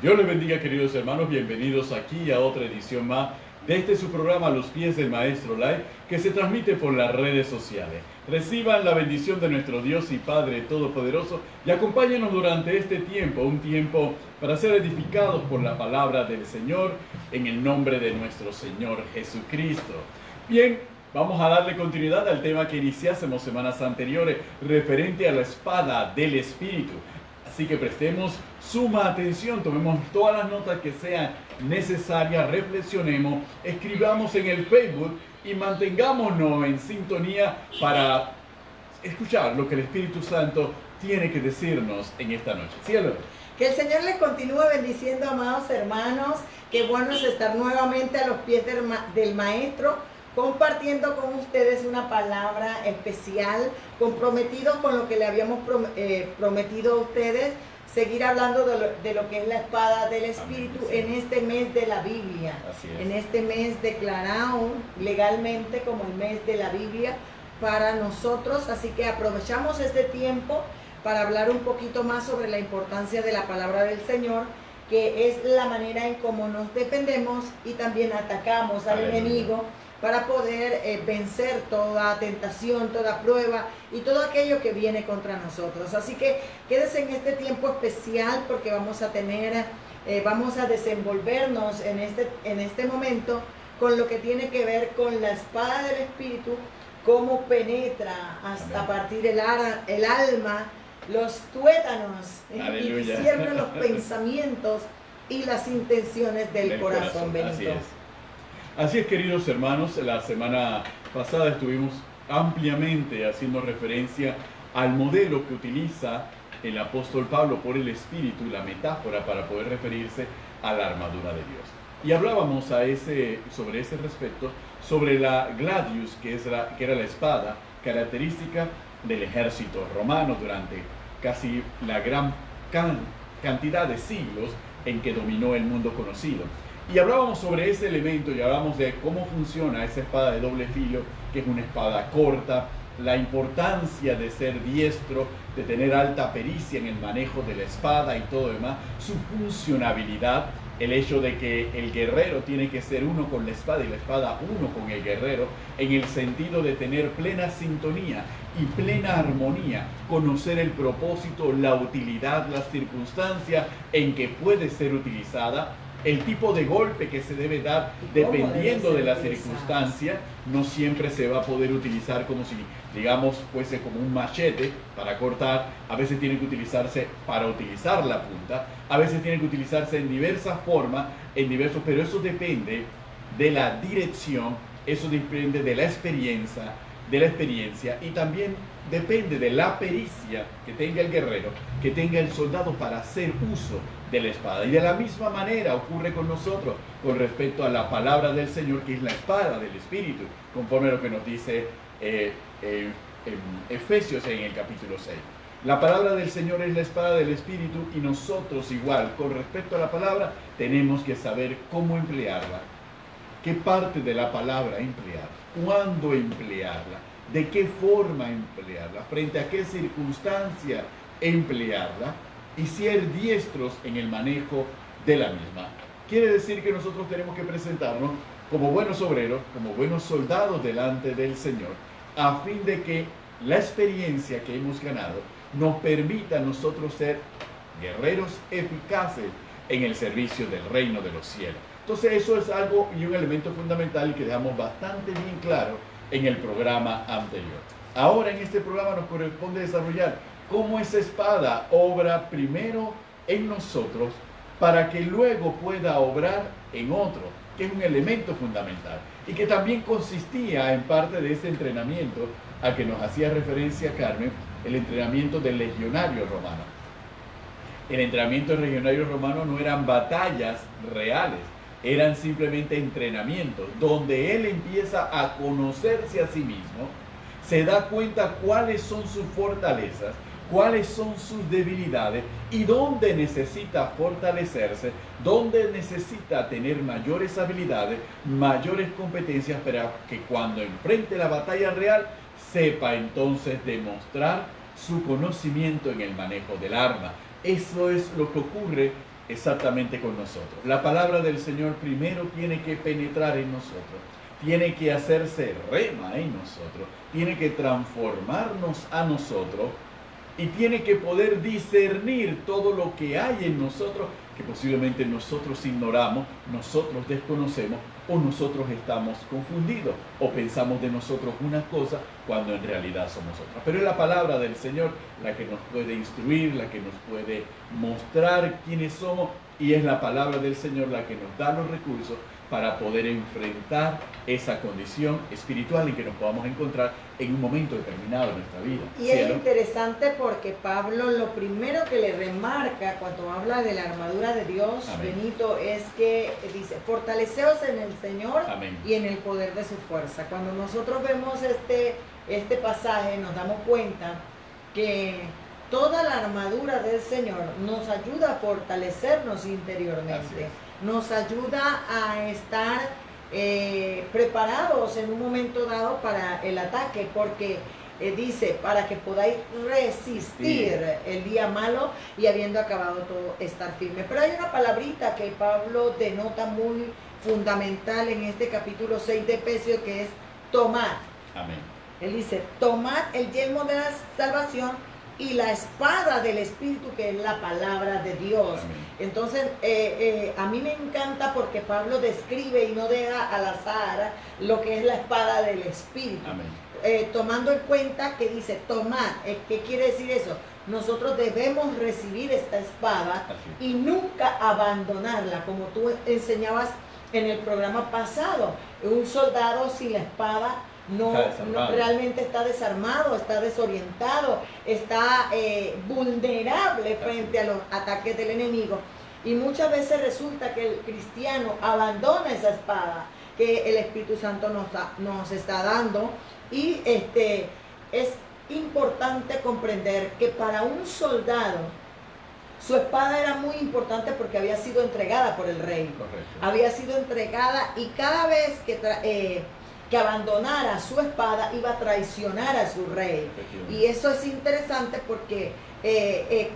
Dios les bendiga, queridos hermanos, bienvenidos aquí a otra edición más de este su programa Los Pies del Maestro Live, que se transmite por las redes sociales. Reciban la bendición de nuestro Dios y Padre Todopoderoso y acompáñenos durante este tiempo, un tiempo para ser edificados por la palabra del Señor en el nombre de nuestro Señor Jesucristo. Bien, vamos a darle continuidad al tema que iniciásemos semanas anteriores referente a la espada del Espíritu. Así que prestemos suma atención, tomemos todas las notas que sean necesarias, reflexionemos, escribamos en el Facebook y mantengámonos en sintonía para escuchar lo que el Espíritu Santo tiene que decirnos en esta noche. Cielo. Que el Señor les continúe bendiciendo, amados hermanos. Qué bueno es estar nuevamente a los pies del Maestro, compartiendo con ustedes una palabra especial, comprometidos con lo que le habíamos prometido a ustedes, seguir hablando de lo que es la espada del Espíritu. Amén, sí. En este mes de la Biblia, en este mes declarado legalmente como el mes de la Biblia para nosotros, así que aprovechamos este tiempo para hablar un poquito más sobre la importancia de la palabra del Señor, que es la manera en cómo nos defendemos y también atacamos al enemigo para poder vencer toda tentación, toda prueba y todo aquello que viene contra nosotros. Así que quédese en este tiempo especial porque vamos a desenvolvernos en este momento con lo que tiene que ver con la espada del Espíritu, cómo penetra hasta partir el alma, los tuétanos, y discierne los pensamientos y las intenciones del corazón. Bendito. Así es, queridos hermanos, la semana pasada estuvimos ampliamente haciendo referencia al modelo que utiliza el apóstol Pablo por el Espíritu, la metáfora para poder referirse a la armadura de Dios. Y hablábamos sobre ese respecto, sobre la gladius, que era la espada característica del ejército romano durante casi la gran cantidad de siglos en que dominó el mundo conocido. Y hablábamos sobre ese elemento y hablamos de cómo funciona esa espada de doble filo, que es una espada corta, la importancia de ser diestro, de tener alta pericia en el manejo de la espada y todo demás, su funcionabilidad, el hecho de que el guerrero tiene que ser uno con la espada y la espada uno con el guerrero, en el sentido de tener plena sintonía y plena armonía, conocer el propósito, la utilidad, las circunstancias en que puede ser utilizada, el tipo de golpe que se debe dar dependiendo de la circunstancia. No siempre se va a poder utilizar como si, digamos, fuese como un machete para cortar. A veces tiene que utilizarse para utilizar la punta, a veces tiene que utilizarse en diversas formas, pero eso depende de la dirección, eso depende de la experiencia y también depende de la pericia que tenga el guerrero, que tenga el soldado para hacer uso de la espada. Y de la misma manera ocurre con nosotros con respecto a la palabra del Señor, que es la espada del Espíritu, conforme a lo que nos dice en Efesios en el capítulo 6. La palabra del Señor es la espada del Espíritu y nosotros igual, con respecto a la palabra, tenemos que saber cómo emplearla, qué parte de la palabra emplear, cuándo emplearla, de qué forma emplearla, frente a qué circunstancia emplearla y ser diestros en el manejo de la misma. Quiere decir que nosotros tenemos que presentarnos como buenos obreros, como buenos soldados delante del Señor, a fin de que la experiencia que hemos ganado nos permita a nosotros ser guerreros eficaces en el servicio del reino de los cielos. Entonces eso es algo y un elemento fundamental que dejamos bastante bien claro en el programa anterior. Ahora en este programa nos corresponde desarrollar cómo esa espada obra primero en nosotros para que luego pueda obrar en otro, que es un elemento fundamental y que también consistía en parte de ese entrenamiento al que nos hacía referencia Carmen, el entrenamiento del legionario romano. El entrenamiento del legionario romano no eran batallas reales, eran simplemente entrenamientos donde él empieza a conocerse a sí mismo, se da cuenta cuáles son sus fortalezas, cuáles son sus debilidades y dónde necesita fortalecerse, dónde necesita tener mayores habilidades, mayores competencias para que cuando enfrente la batalla real sepa entonces demostrar su conocimiento en el manejo del arma. Eso es lo que ocurre exactamente con nosotros. La palabra del Señor primero tiene que penetrar en nosotros, tiene que hacerse rema en nosotros, tiene que transformarnos a nosotros y tiene que poder discernir todo lo que hay en nosotros que posiblemente nosotros ignoramos, nosotros desconocemos o nosotros estamos confundidos o pensamos de nosotros una cosa cuando en realidad somos otras. Pero es la palabra del Señor la que nos puede instruir, la que nos puede mostrar quiénes somos, y es la palabra del Señor la que nos da los recursos para poder enfrentar esa condición espiritual en que nos podamos encontrar en un momento determinado de nuestra vida. Y es interesante porque Pablo lo primero que le remarca cuando habla de la armadura de Dios, Amén. Benito, es que dice, fortaleceos en el Señor. Amén. Y en el poder de su fuerza. Cuando nosotros vemos este pasaje nos damos cuenta que toda la armadura del Señor nos ayuda a fortalecernos interiormente, nos ayuda a estar preparados en un momento dado para el ataque, porque dice, para que podáis resistir el día malo y habiendo acabado todo, estar firme. Pero hay una palabrita que Pablo denota muy fundamental en este capítulo 6 de Efesios, que es tomar. Amén. Él dice, tomad el yelmo de la salvación y la espada del Espíritu, que es la palabra de Dios. Amén. Entonces, a mí me encanta porque Pablo describe y no deja al azar lo que es la espada del Espíritu. Amén. Tomando en cuenta que dice, tomad, ¿qué quiere decir eso? Nosotros debemos recibir esta espada y nunca abandonarla, como tú enseñabas en el programa pasado. Un soldado sin la espada no realmente está desarmado, está desorientado, está vulnerable frente a los ataques del enemigo. Y muchas veces resulta que el cristiano abandona esa espada que el Espíritu Santo nos está dando. Y es importante comprender que para un soldado su espada era muy importante porque había sido entregada por el rey. Correcto. Había sido entregada, y cada vez que abandonara su espada iba a traicionar a su rey. Y eso es interesante porque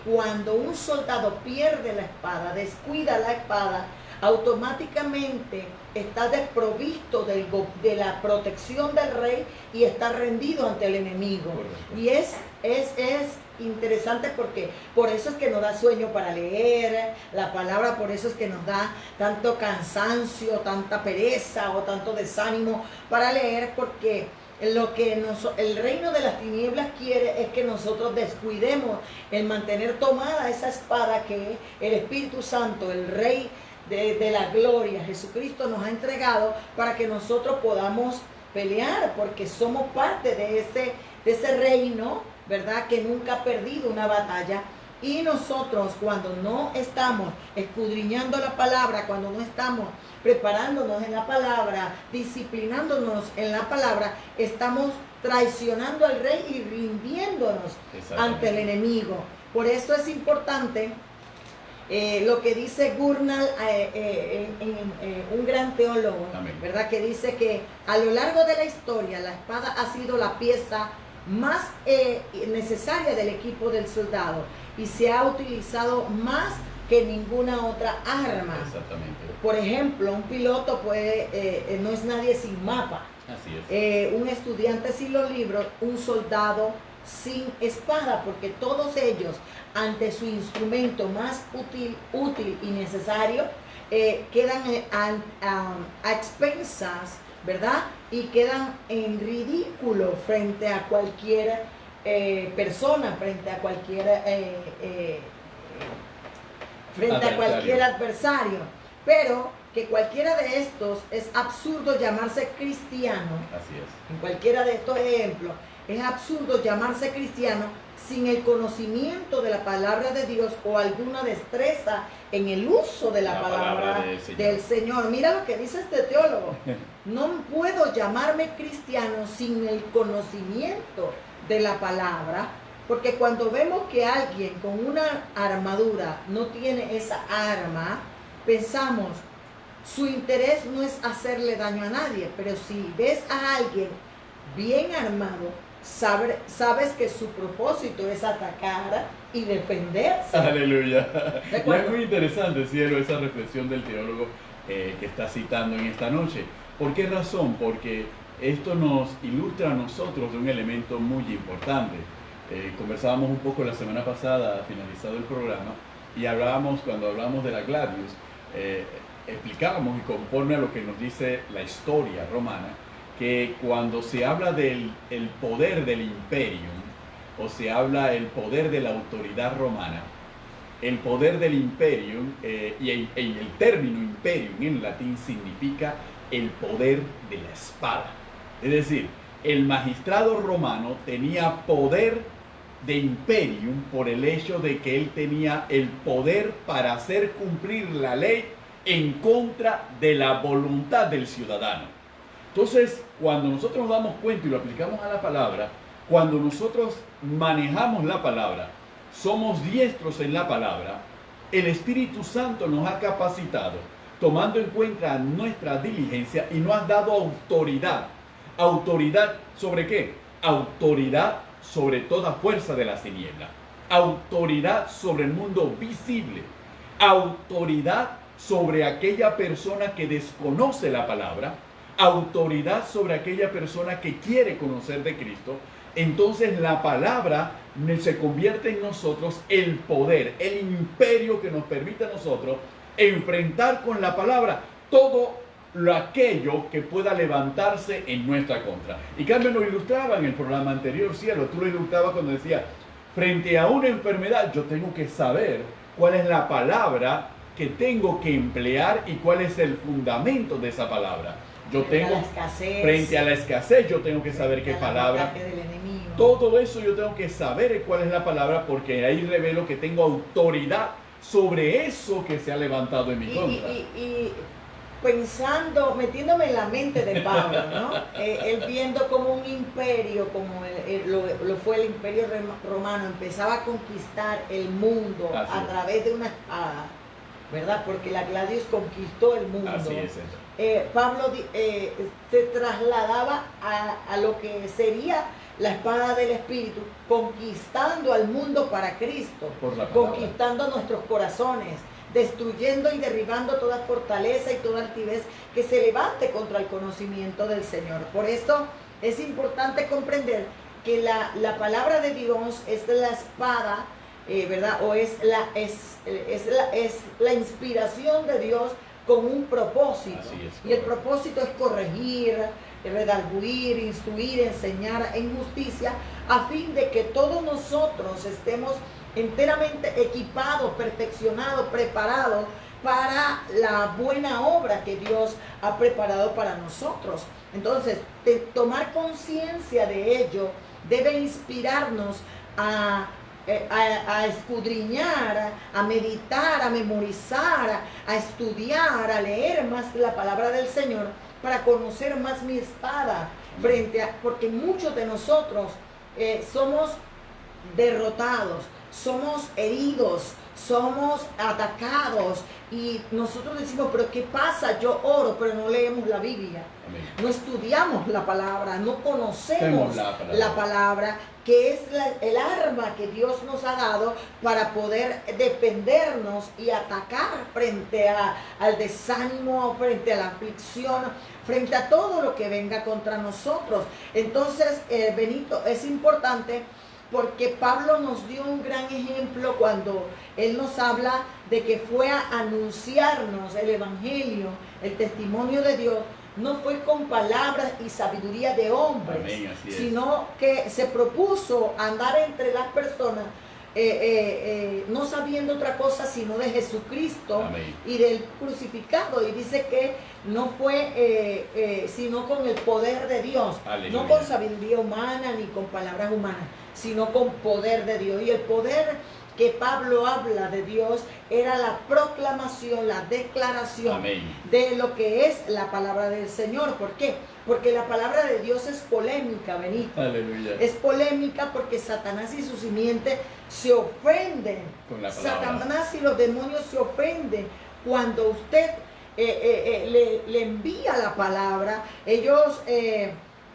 cuando un soldado pierde la espada, descuida la espada, automáticamente está desprovisto de la protección del rey y está rendido ante el enemigo. Correcto. Y es interesante porque por eso es que nos da sueño para leer la palabra, por eso es que nos da tanto cansancio, tanta pereza o tanto desánimo para leer, porque lo que el reino de las tinieblas quiere es que nosotros descuidemos el mantener tomada esa espada que el Espíritu Santo, el Rey de la gloria, Jesucristo, nos ha entregado para que nosotros podamos pelear, porque somos parte de ese reino, ¿verdad?, que nunca ha perdido una batalla. Y nosotros, cuando no estamos escudriñando la palabra, cuando no estamos preparándonos en la palabra, disciplinándonos en la palabra, estamos traicionando al rey y rindiéndonos ante el enemigo. Por eso es importante lo que dice Gurnall, un gran teólogo, Amén, ¿verdad?, que dice que a lo largo de la historia la espada ha sido la pieza más necesaria del equipo del soldado y se ha utilizado más que ninguna otra arma. Exactamente. Por ejemplo, un piloto no es nadie sin mapa. Así es. Un estudiante sin los libros, un soldado sin espada, porque todos ellos, ante su instrumento más útil y necesario, quedan a expensas, ¿verdad? Y quedan en ridículo frente a cualquier persona, frente a cualquier adversario. Pero que cualquiera de estos, es absurdo llamarse cristiano. Así es. En cualquiera de estos ejemplos, es absurdo llamarse cristiano sin el conocimiento de la palabra de Dios o alguna destreza en el uso de la palabra del Señor. Mira lo que dice este teólogo. No puedo llamarme cristiano sin el conocimiento de la palabra, porque cuando vemos que alguien con una armadura no tiene esa arma, pensamos, su interés no es hacerle daño a nadie. Pero si ves a alguien bien armado, sabes que su propósito es atacar y defenderse. Aleluya. Y es muy interesante, cielo, esa reflexión del teólogo que está citando en esta noche. ¿Por qué razón? Porque esto nos ilustra a nosotros de un elemento muy importante. Conversábamos un poco la semana pasada, finalizado el programa, y cuando hablamos de la Gladius, explicábamos, y conforme a lo que nos dice la historia romana, que cuando se habla del poder del imperium, o se habla el poder de la autoridad romana, el poder del imperium, y el término imperium en latín significa el poder de la espada. Es decir, el magistrado romano tenía poder de imperium por el hecho de que él tenía el poder para hacer cumplir la ley en contra de la voluntad del ciudadano. Entonces, cuando nosotros nos damos cuenta y lo aplicamos a la palabra, cuando nosotros manejamos la palabra, somos diestros en la palabra, el Espíritu Santo nos ha capacitado, tomando en cuenta nuestra diligencia, y nos ha dado autoridad. ¿Autoridad sobre qué? Autoridad sobre toda fuerza de la tiniebla. Autoridad sobre el mundo visible. Autoridad sobre aquella persona que desconoce la palabra. Autoridad sobre aquella persona que quiere conocer de Cristo. Entonces la palabra se convierte en nosotros el poder, el imperio que nos permite a nosotros enfrentar con la palabra todo aquello que pueda levantarse en nuestra contra. Y Carmen lo ilustraba en el programa anterior, cielo, tú lo ilustrabas cuando decía, frente a una enfermedad yo tengo que saber cuál es la palabra que tengo que emplear y cuál es el fundamento de esa palabra. Frente a la escasez, yo tengo que saber qué palabra. Todo eso yo tengo que saber cuál es la palabra, porque ahí revelo que tengo autoridad sobre eso que se ha levantado en mi contra. Y pensando, metiéndome en la mente de Pablo, ¿no? Él viendo como un imperio, como lo fue el imperio romano, empezaba a conquistar el mundo a través de una espada, ¿verdad? Porque la Gladius conquistó el mundo. Así es. Pablo se trasladaba a lo que sería la espada del Espíritu, conquistando al mundo para Cristo, conquistando nuestros corazones, destruyendo y derribando toda fortaleza y toda altivez que se levante contra el conocimiento del Señor. Por eso es importante comprender que la palabra de Dios es la espada, ¿verdad? O es la inspiración de Dios con un propósito. Y el propósito es corregir, redarguir, instruir, enseñar en justicia, a fin de que todos nosotros estemos enteramente equipados, perfeccionados, preparados para la buena obra que Dios ha preparado para nosotros. Entonces, tomar conciencia de ello debe inspirarnos a escudriñar, a meditar, a memorizar, a estudiar, a leer más la palabra del Señor, para conocer más mi espada, porque muchos de nosotros somos derrotados, somos heridos, somos atacados, y nosotros decimos, pero ¿qué pasa? Yo oro, pero no leemos la Biblia. Amén. No estudiamos la palabra, no conocemos la palabra, que es el arma que Dios nos ha dado para poder defendernos y atacar frente al desánimo, frente a la aflicción, frente a todo lo que venga contra nosotros. Entonces, Benito, es importante, porque Pablo nos dio un gran ejemplo cuando él nos habla de que fue a anunciarnos el Evangelio, el testimonio de Dios. No fue con palabras y sabiduría de hombres, amén, sino que se propuso andar entre las personas, no sabiendo otra cosa sino de Jesucristo, amén, y del crucificado. Y dice que no fue sino con el poder de Dios, aleluya, no con sabiduría humana ni con palabras humanas, sino con poder de Dios. Y el poder que Pablo habla de Dios era la proclamación, la declaración, amén, de lo que es la palabra del Señor. ¿Por qué? Porque la palabra de Dios es polémica, Benito. Aleluya. Es polémica porque Satanás y su simiente se ofenden. Con la palabra. Satanás y los demonios se ofenden cuando usted le envía la palabra. Ellos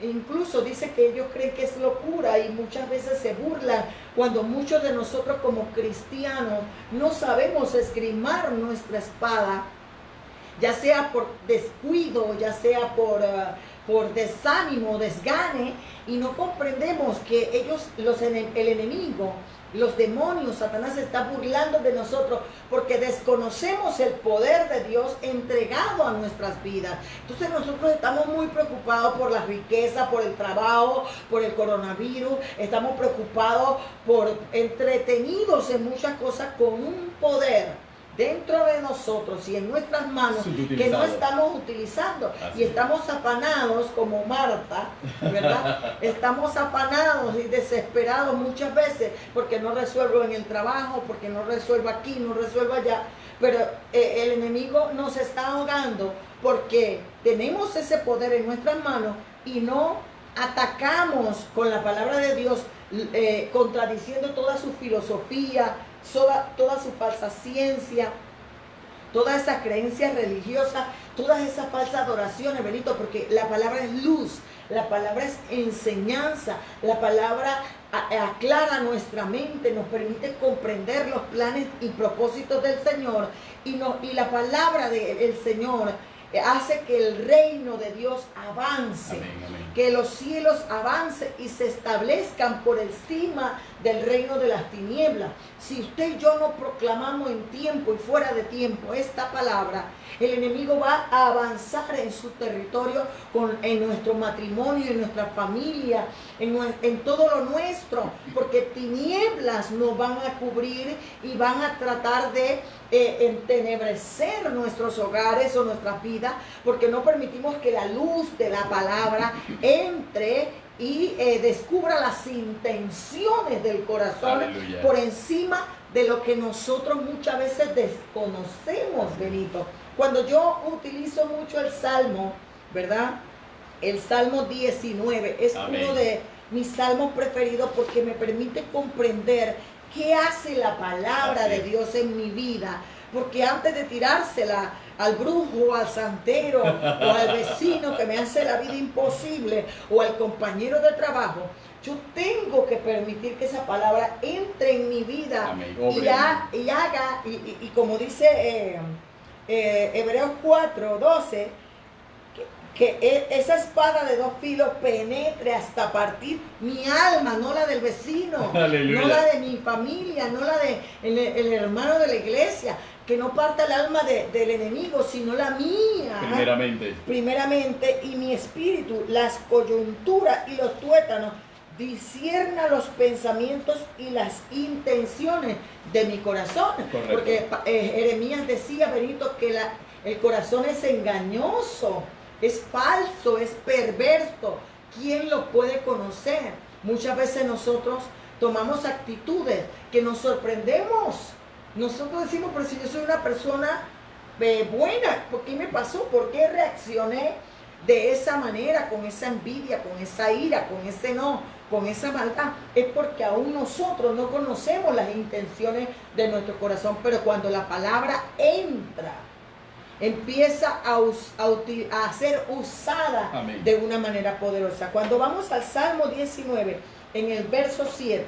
Incluso dice que ellos creen que es locura y muchas veces se burlan cuando muchos de nosotros como cristianos no sabemos esgrimar nuestra espada, ya sea por descuido, ya sea por desánimo, desgane, y no comprendemos que ellos, el enemigo, los demonios, Satanás se está burlando de nosotros porque desconocemos el poder de Dios entregado a nuestras vidas. Entonces nosotros estamos muy preocupados por la riqueza, por el trabajo, por el coronavirus. Estamos preocupados entretenidos en muchas cosas con un poder dentro de nosotros y en nuestras manos que no estamos utilizando. Así. Y estamos afanados como Marta, ¿verdad? Estamos afanados y desesperados muchas veces porque no resuelvo en el trabajo, porque no resuelvo aquí, no resuelvo allá. Pero el enemigo nos está ahogando porque tenemos ese poder en nuestras manos y no atacamos con la palabra de Dios, contradiciendo toda su filosofía, toda su falsa ciencia, toda esa creencia religiosa, todas esas falsas adoraciones, Benito, porque la palabra es luz, la palabra es enseñanza, la palabra aclara nuestra mente, nos permite comprender los planes y propósitos del Señor, y la palabra del Señor hace que el reino de Dios avance, amén, amén. Que los cielos avancen y se establezcan por encima del reino de las tinieblas. Si usted y yo no proclamamos en tiempo y fuera de tiempo esta palabra, el enemigo va a avanzar en su territorio, en nuestro matrimonio, en nuestra familia, en todo lo nuestro, porque tinieblas nos van a cubrir y van a tratar de entenebrecer nuestros hogares o nuestras vidas, porque no permitimos que la luz de la palabra entre y descubra las intenciones del corazón. Aleluya. Por encima de lo que nosotros muchas veces desconocemos, Benito. Cuando yo utilizo mucho el Salmo, ¿verdad? El Salmo 19 es amén. Uno de mis salmos preferidos porque me permite comprender qué hace la palabra de Dios en mi vida. Porque antes de tirársela al brujo, al santero o al vecino que me hace la vida imposible o al compañero de trabajo, yo tengo que permitir que esa palabra entre en mi vida y haga, y como dice Hebreos 4:12, que esa espada de dos filos penetre hasta partir mi alma, no la del vecino, aleluya. No la de mi familia, no la de el hermano de la iglesia, que no parta el alma del enemigo, sino la mía. Primeramente, y mi espíritu, las coyunturas y los tuétanos, discierna los pensamientos y las intenciones de mi corazón. Correcto. Porque Jeremías decía, Benito, que el corazón es engañoso, es falso, es perverso. ¿Quién lo puede conocer? Muchas veces nosotros tomamos actitudes que nos sorprendemos. Nosotros decimos, pero si yo soy una persona buena, ¿por qué me pasó? ¿Por qué reaccioné de esa manera, con esa envidia, con esa ira, con ese no, con esa maldad? Es porque aún nosotros no conocemos las intenciones de nuestro corazón, pero cuando la palabra entra, empieza a ser usada amén. De una manera poderosa. Cuando vamos al Salmo 19, en el verso 7,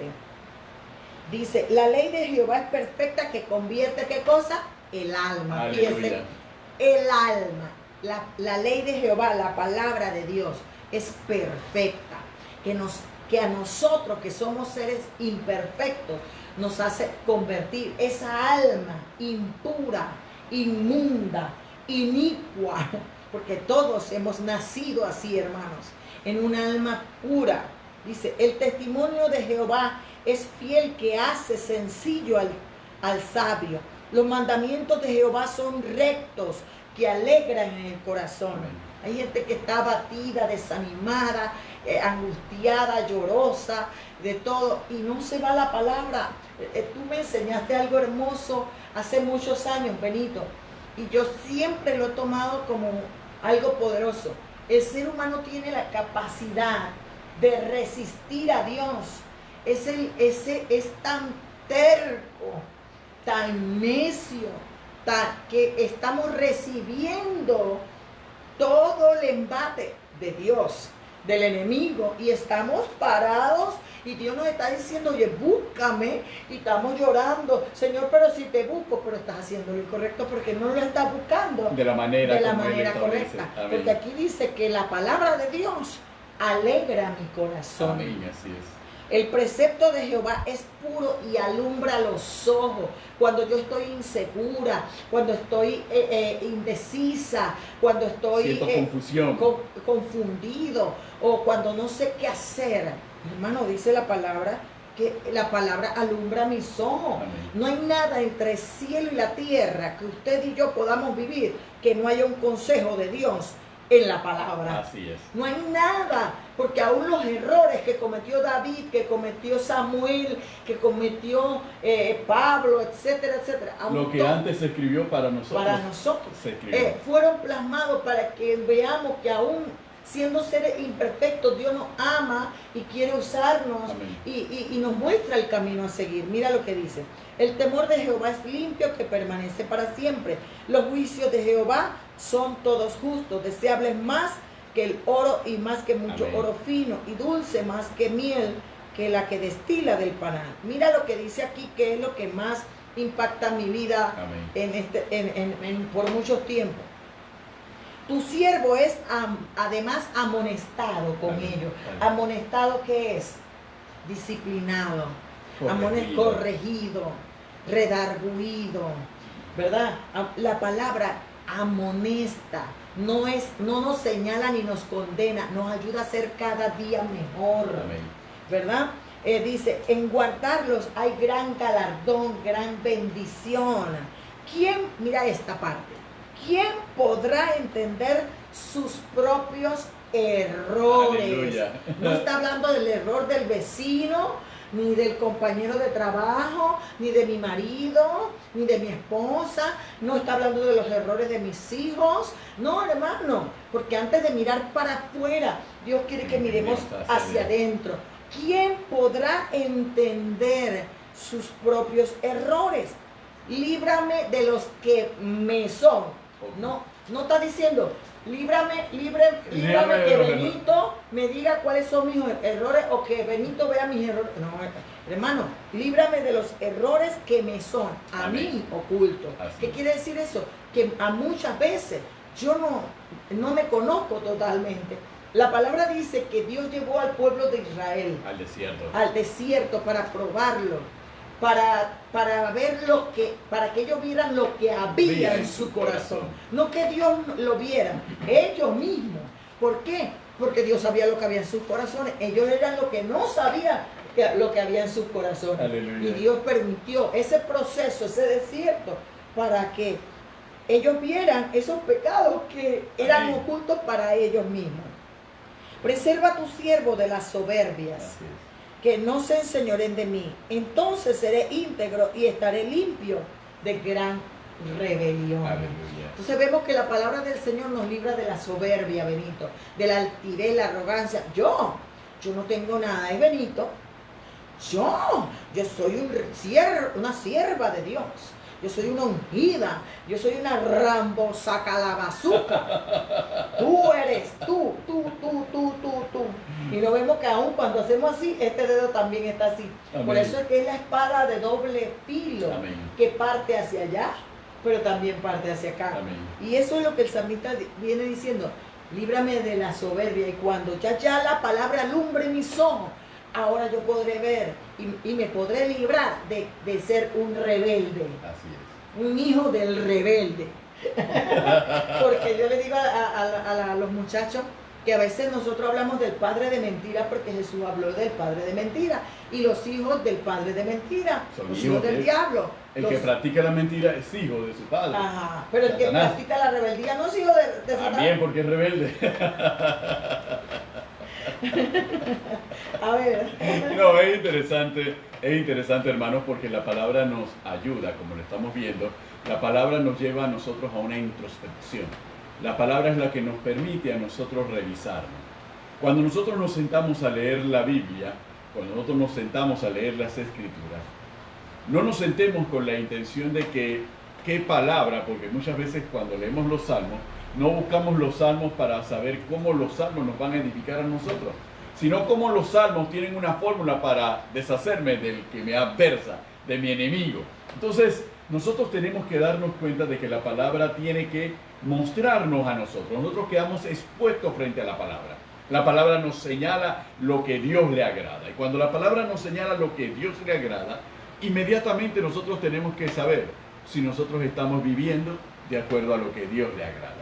dice, la ley de Jehová es perfecta que convierte, ¿qué cosa? El alma. Fíjense, el alma. La ley de Jehová, la palabra de Dios, es perfecta. Que a nosotros, que somos seres imperfectos, nos hace convertir esa alma impura, inmunda, inicua, porque todos hemos nacido así, hermanos, en un alma pura. Dice, el testimonio de Jehová es fiel, que hace sencillo al sabio. Los mandamientos de Jehová son rectos, que alegran en el corazón. Hay gente que está abatida, desanimada, angustiada, llorosa, de todo, y no se va la palabra. Tú me enseñaste algo hermoso hace muchos años, Benito, y yo siempre lo he tomado como algo poderoso. El ser humano tiene la capacidad de resistir a Dios. Es tan terco, tan necio, que estamos recibiendo todo el embate de Dios. del enemigo y estamos parados y Dios nos está diciendo, oye, búscame, y estamos llorando, Señor, pero si te busco, pero estás haciendo lo incorrecto porque no lo estás buscando de la manera, de la como Él manera establece. correcta. Amén. Porque aquí dice que la palabra de Dios alegra mi corazón. Amén, así es. El precepto de Jehová es puro y alumbra los ojos. Cuando yo estoy insegura, cuando estoy indecisa, cuando estoy Siento confusión. confundido o cuando no sé qué hacer. Hermano, dice la palabra que la palabra alumbra mis ojos. Amén. No hay nada entre el cielo y la tierra que usted y yo podamos vivir que no haya un consejo de Dios en la palabra. Así es. No hay nada, porque aún los errores que cometió David, que cometió Samuel, que cometió Pablo, etcétera, etcétera. Lo que antes se escribió para nosotros, se escribió. Fueron plasmados para que veamos que aún siendo seres imperfectos, Dios nos ama y quiere usarnos y nos muestra el camino a seguir. Mira lo que dice. El temor de Jehová es limpio, que permanece para siempre. Los juicios de Jehová son todos justos, deseables más que el oro y más que mucho Amén. oro fino, y dulce más que miel, que la que destila del panal. Mira lo que dice aquí, que es lo que más impacta mi vida por mucho tiempo. Tu siervo es además amonestado con Amén. ellos. Amén. ¿Amonestado qué es? Disciplinado, corregido, redarguido, ¿verdad? La palabra amonesta no nos señala ni nos condena, nos ayuda a ser cada día mejor. Amén. ¿Verdad? Dice, en guardarlos hay gran galardón, gran bendición. ¿Quién, mira esta parte, quién podrá entender sus propios errores? Aleluya. No está hablando del error del vecino, ni del compañero de trabajo, ni de mi marido, ni de mi esposa. No está hablando de los errores de mis hijos. No, hermano, porque antes de mirar para afuera, Dios quiere que miremos hacia adentro. ¿Quién podrá entender sus propios errores? Líbrame de los que me son. No está diciendo, líbrame que Benito me diga cuáles son mis errores o que Benito vea mis errores. No, hermano, líbrame de los errores que me son a mí ocultos. ¿Qué quiere decir eso? Que a muchas veces yo no me conozco totalmente. La palabra dice que Dios llevó al pueblo de Israel al desierto para probarlo, para ver para que ellos vieran lo que había en su corazón. No que Dios lo viera, ellos mismos. ¿Por qué? Porque Dios sabía lo que había en sus corazones. Ellos eran los que no sabían lo que había en sus corazones. Aleluya. Y Dios permitió ese proceso, ese desierto, para que ellos vieran esos pecados que eran ocultos para ellos mismos. Preserva a tu siervo de las soberbias, que no se enseñoren de mí. Entonces seré íntegro y estaré limpio de gran rebelión. Aleluya. Entonces vemos que la palabra del Señor nos libra de la soberbia, Benito, de la altivez, la arrogancia. Yo no tengo nada, es Benito. Yo soy una sierva de Dios. Yo soy una ungida. Yo soy una Rambo sacalabazuca. Tú eres, tú. Y lo vemos que aún cuando hacemos así, este dedo también está así. Amén. Por eso es que es la espada de doble filo. Amén. Que parte hacia allá, pero también parte hacia acá. Amén. Y eso es lo que el salmista viene diciendo. Líbrame de la soberbia. Y cuando ya la palabra alumbre mis ojos, ahora yo podré ver y me podré librar de ser un rebelde. Así es. Un hijo del rebelde. Porque yo le digo a los muchachos que a veces nosotros hablamos del padre de mentira porque Jesús habló del padre de mentira. Y los hijos del padre de mentira, Son los hijos hijos del diablo. El que practica la mentira es hijo de su padre. Ajá, pero el que Satanás. practica la rebeldía no es hijo de Satanás. También porque es rebelde. A ver. No, es interesante, hermanos, porque la palabra nos ayuda, como lo estamos viendo. La palabra nos lleva a nosotros a una introspección. La palabra es la que nos permite a nosotros revisarnos. Cuando nosotros nos sentamos a leer la Biblia, cuando nosotros nos sentamos a leer las Escrituras, no nos sentemos con la intención de que, ¿qué palabra? Porque muchas veces cuando leemos los Salmos, No buscamos los salmos para saber cómo los salmos nos van a edificar a nosotros, sino cómo los salmos tienen una fórmula para deshacerme del que me adversa, de mi enemigo. Entonces, nosotros tenemos que darnos cuenta de que la palabra tiene que mostrarnos a nosotros. Nosotros quedamos expuestos frente a la palabra. La palabra nos señala lo que Dios le agrada. Y cuando la palabra nos señala lo que Dios le agrada, inmediatamente nosotros tenemos que saber si nosotros estamos viviendo de acuerdo a lo que Dios le agrada.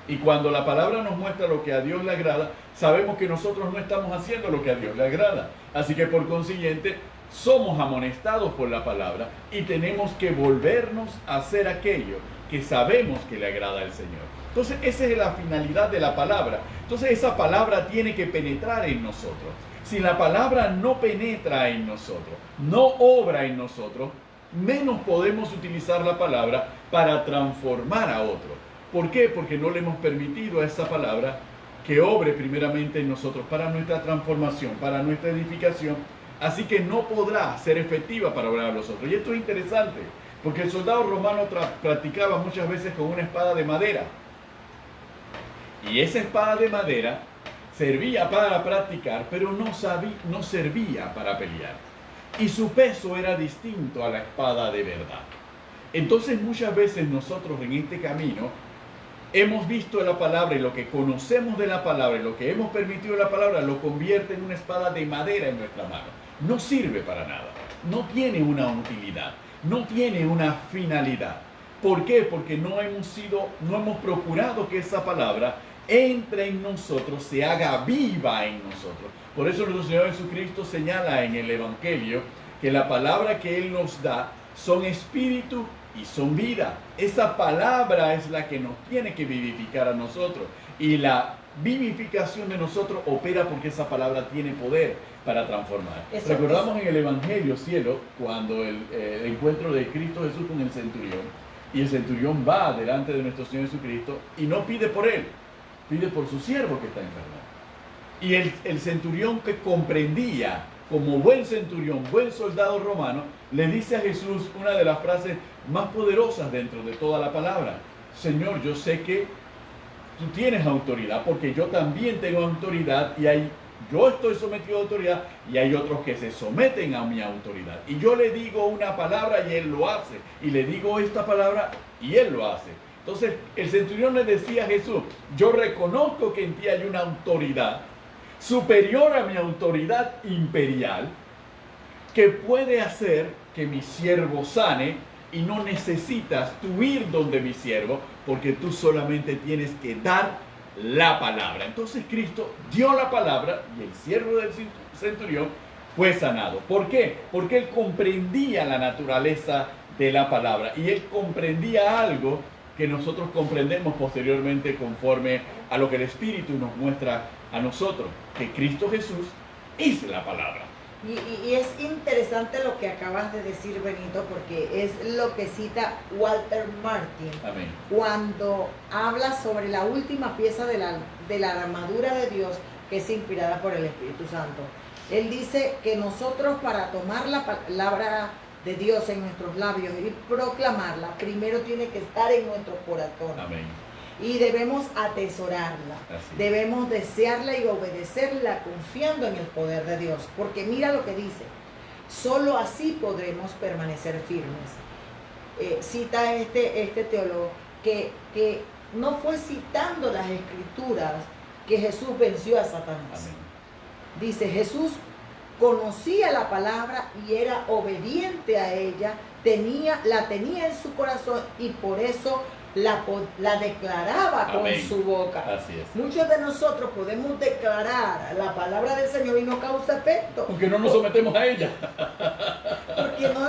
Y cuando la palabra nos muestra lo que a Dios le agrada, sabemos que nosotros no estamos haciendo lo que a Dios le agrada. Así que por consiguiente, somos amonestados por la palabra y tenemos que volvernos a hacer aquello que sabemos que le agrada al Señor. Entonces, esa es la finalidad de la palabra. Entonces, esa palabra tiene que penetrar en nosotros. Si la palabra no penetra en nosotros, no obra en nosotros, menos podemos utilizar la palabra para transformar a otro. ¿Por qué? Porque no le hemos permitido a esa palabra que obre primeramente en nosotros para nuestra transformación, para nuestra edificación. Así que no podrá ser efectiva para obrar a los otros. Y esto es interesante, porque el soldado romano practicaba muchas veces con una espada de madera. Y esa espada de madera servía para practicar, pero no servía para pelear. Y su peso era distinto a la espada de verdad. Entonces muchas veces nosotros en este camino hemos visto la palabra y lo que conocemos de la palabra y lo que hemos permitido de la palabra lo convierte en una espada de madera en nuestra mano. No sirve para nada, no tiene una utilidad, no tiene una finalidad. ¿Por qué? Porque no hemos procurado que esa palabra entre en nosotros, se haga viva en nosotros. Por eso nuestro Señor Jesucristo señala en el Evangelio que la palabra que Él nos da son espíritu y son vida. Esa palabra es la que nos tiene que vivificar a nosotros. Y la vivificación de nosotros opera porque esa palabra tiene poder para transformar. Recordamos en el Evangelio, cielo, cuando el encuentro de Cristo Jesús con el centurión. Y el centurión va delante de nuestro Señor Jesucristo y no pide por él, pide por su siervo que está enfermo. Y el centurión, que comprendía, como buen centurión, buen soldado romano, le dice a Jesús una de las frases más poderosas dentro de toda la palabra: Señor, yo sé que tú tienes autoridad, porque yo también tengo autoridad, y yo estoy sometido a autoridad, y hay otros que se someten a mi autoridad. Y yo le digo una palabra y él lo hace, y le digo esta palabra y él lo hace. Entonces el centurión le decía a Jesús: yo reconozco que en ti hay una autoridad superior a mi autoridad imperial, que puede hacer que mi siervo sane, y no necesitas tú ir donde mi siervo, porque tú solamente tienes que dar la palabra. Entonces Cristo dio la palabra y el siervo del centurión fue sanado. ¿Por qué? Porque él comprendía la naturaleza de la palabra, y él comprendía algo que nosotros comprendemos posteriormente conforme a lo que el Espíritu nos muestra a nosotros, que Cristo Jesús es la palabra. Y es interesante lo que acabas de decir, Benito, porque es lo que cita Walter Martin. Amén. Cuando habla sobre la última pieza de la armadura de Dios, que es inspirada por el Espíritu Santo. Él dice que nosotros, para tomar la palabra de Dios en nuestros labios y proclamarla, primero tiene que estar en nuestro corazón. Amén. Y debemos atesorarla, debemos desearla y obedecerla confiando en el poder de Dios. Porque mira lo que dice: solo así podremos permanecer firmes. Cita este teólogo que no fue citando las Escrituras que Jesús venció a Satanás. Amén. Dice: Jesús conocía la palabra y era obediente a ella, la tenía en su corazón, y por eso la declaraba. Amén. Con su boca. Así es. Muchos de nosotros podemos declarar la palabra del Señor y no causa efecto. Porque no nos sometemos a ella. Porque no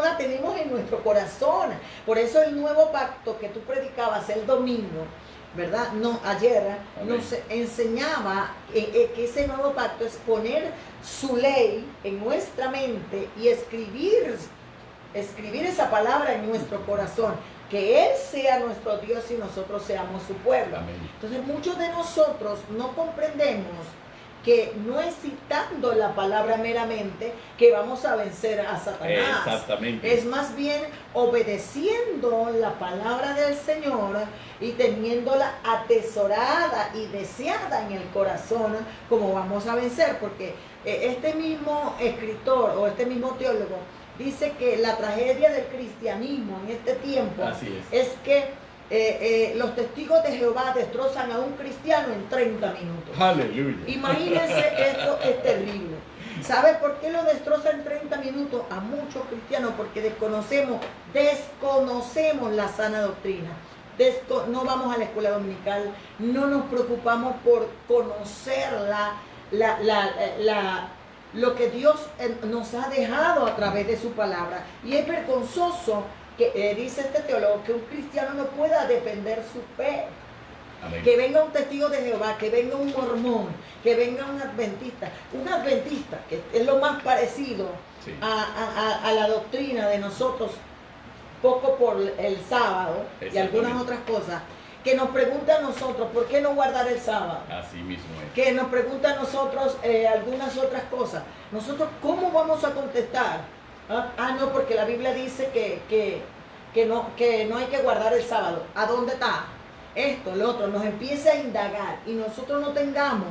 la tenemos en nuestro corazón. Por eso el nuevo pacto que tú predicabas el domingo, ¿verdad? No, ayer. Amén. Nos enseñaba que ese nuevo pacto es poner su ley en nuestra mente y escribir esa palabra en nuestro corazón. Que Él sea nuestro Dios y nosotros seamos su pueblo. Amén. Entonces muchos de nosotros no comprendemos que no es citando la palabra meramente que vamos a vencer a Satanás. Exactamente. Es más bien obedeciendo la palabra del Señor y teniéndola atesorada y deseada en el corazón, como vamos a vencer, porque este mismo escritor o este mismo teólogo dice que la tragedia del cristianismo en este tiempo es que los testigos de Jehová destrozan a un cristiano en 30 minutos. Aleluya. Imagínense, esto es terrible. ¿Sabe por qué lo destroza en 30 minutos a muchos cristianos? Porque desconocemos la sana doctrina. No vamos a la escuela dominical, no nos preocupamos por conocer lo que Dios nos ha dejado a través de su palabra. Y es vergonzoso que dice este teólogo que un cristiano no pueda defender su fe. Amén. Que venga un testigo de Jehová, que venga un mormón, que venga un adventista, que es lo más parecido a la doctrina de nosotros, poco por el sábado y algunas otras cosas, que nos pregunta a nosotros por qué no guardar el sábado. Así mismo es. Que nos pregunta a nosotros algunas otras cosas. Nosotros, ¿cómo vamos a contestar? No, porque la Biblia dice que no hay que guardar el sábado. ¿A dónde está? Esto, lo otro. Nos empieza a indagar y nosotros no tengamos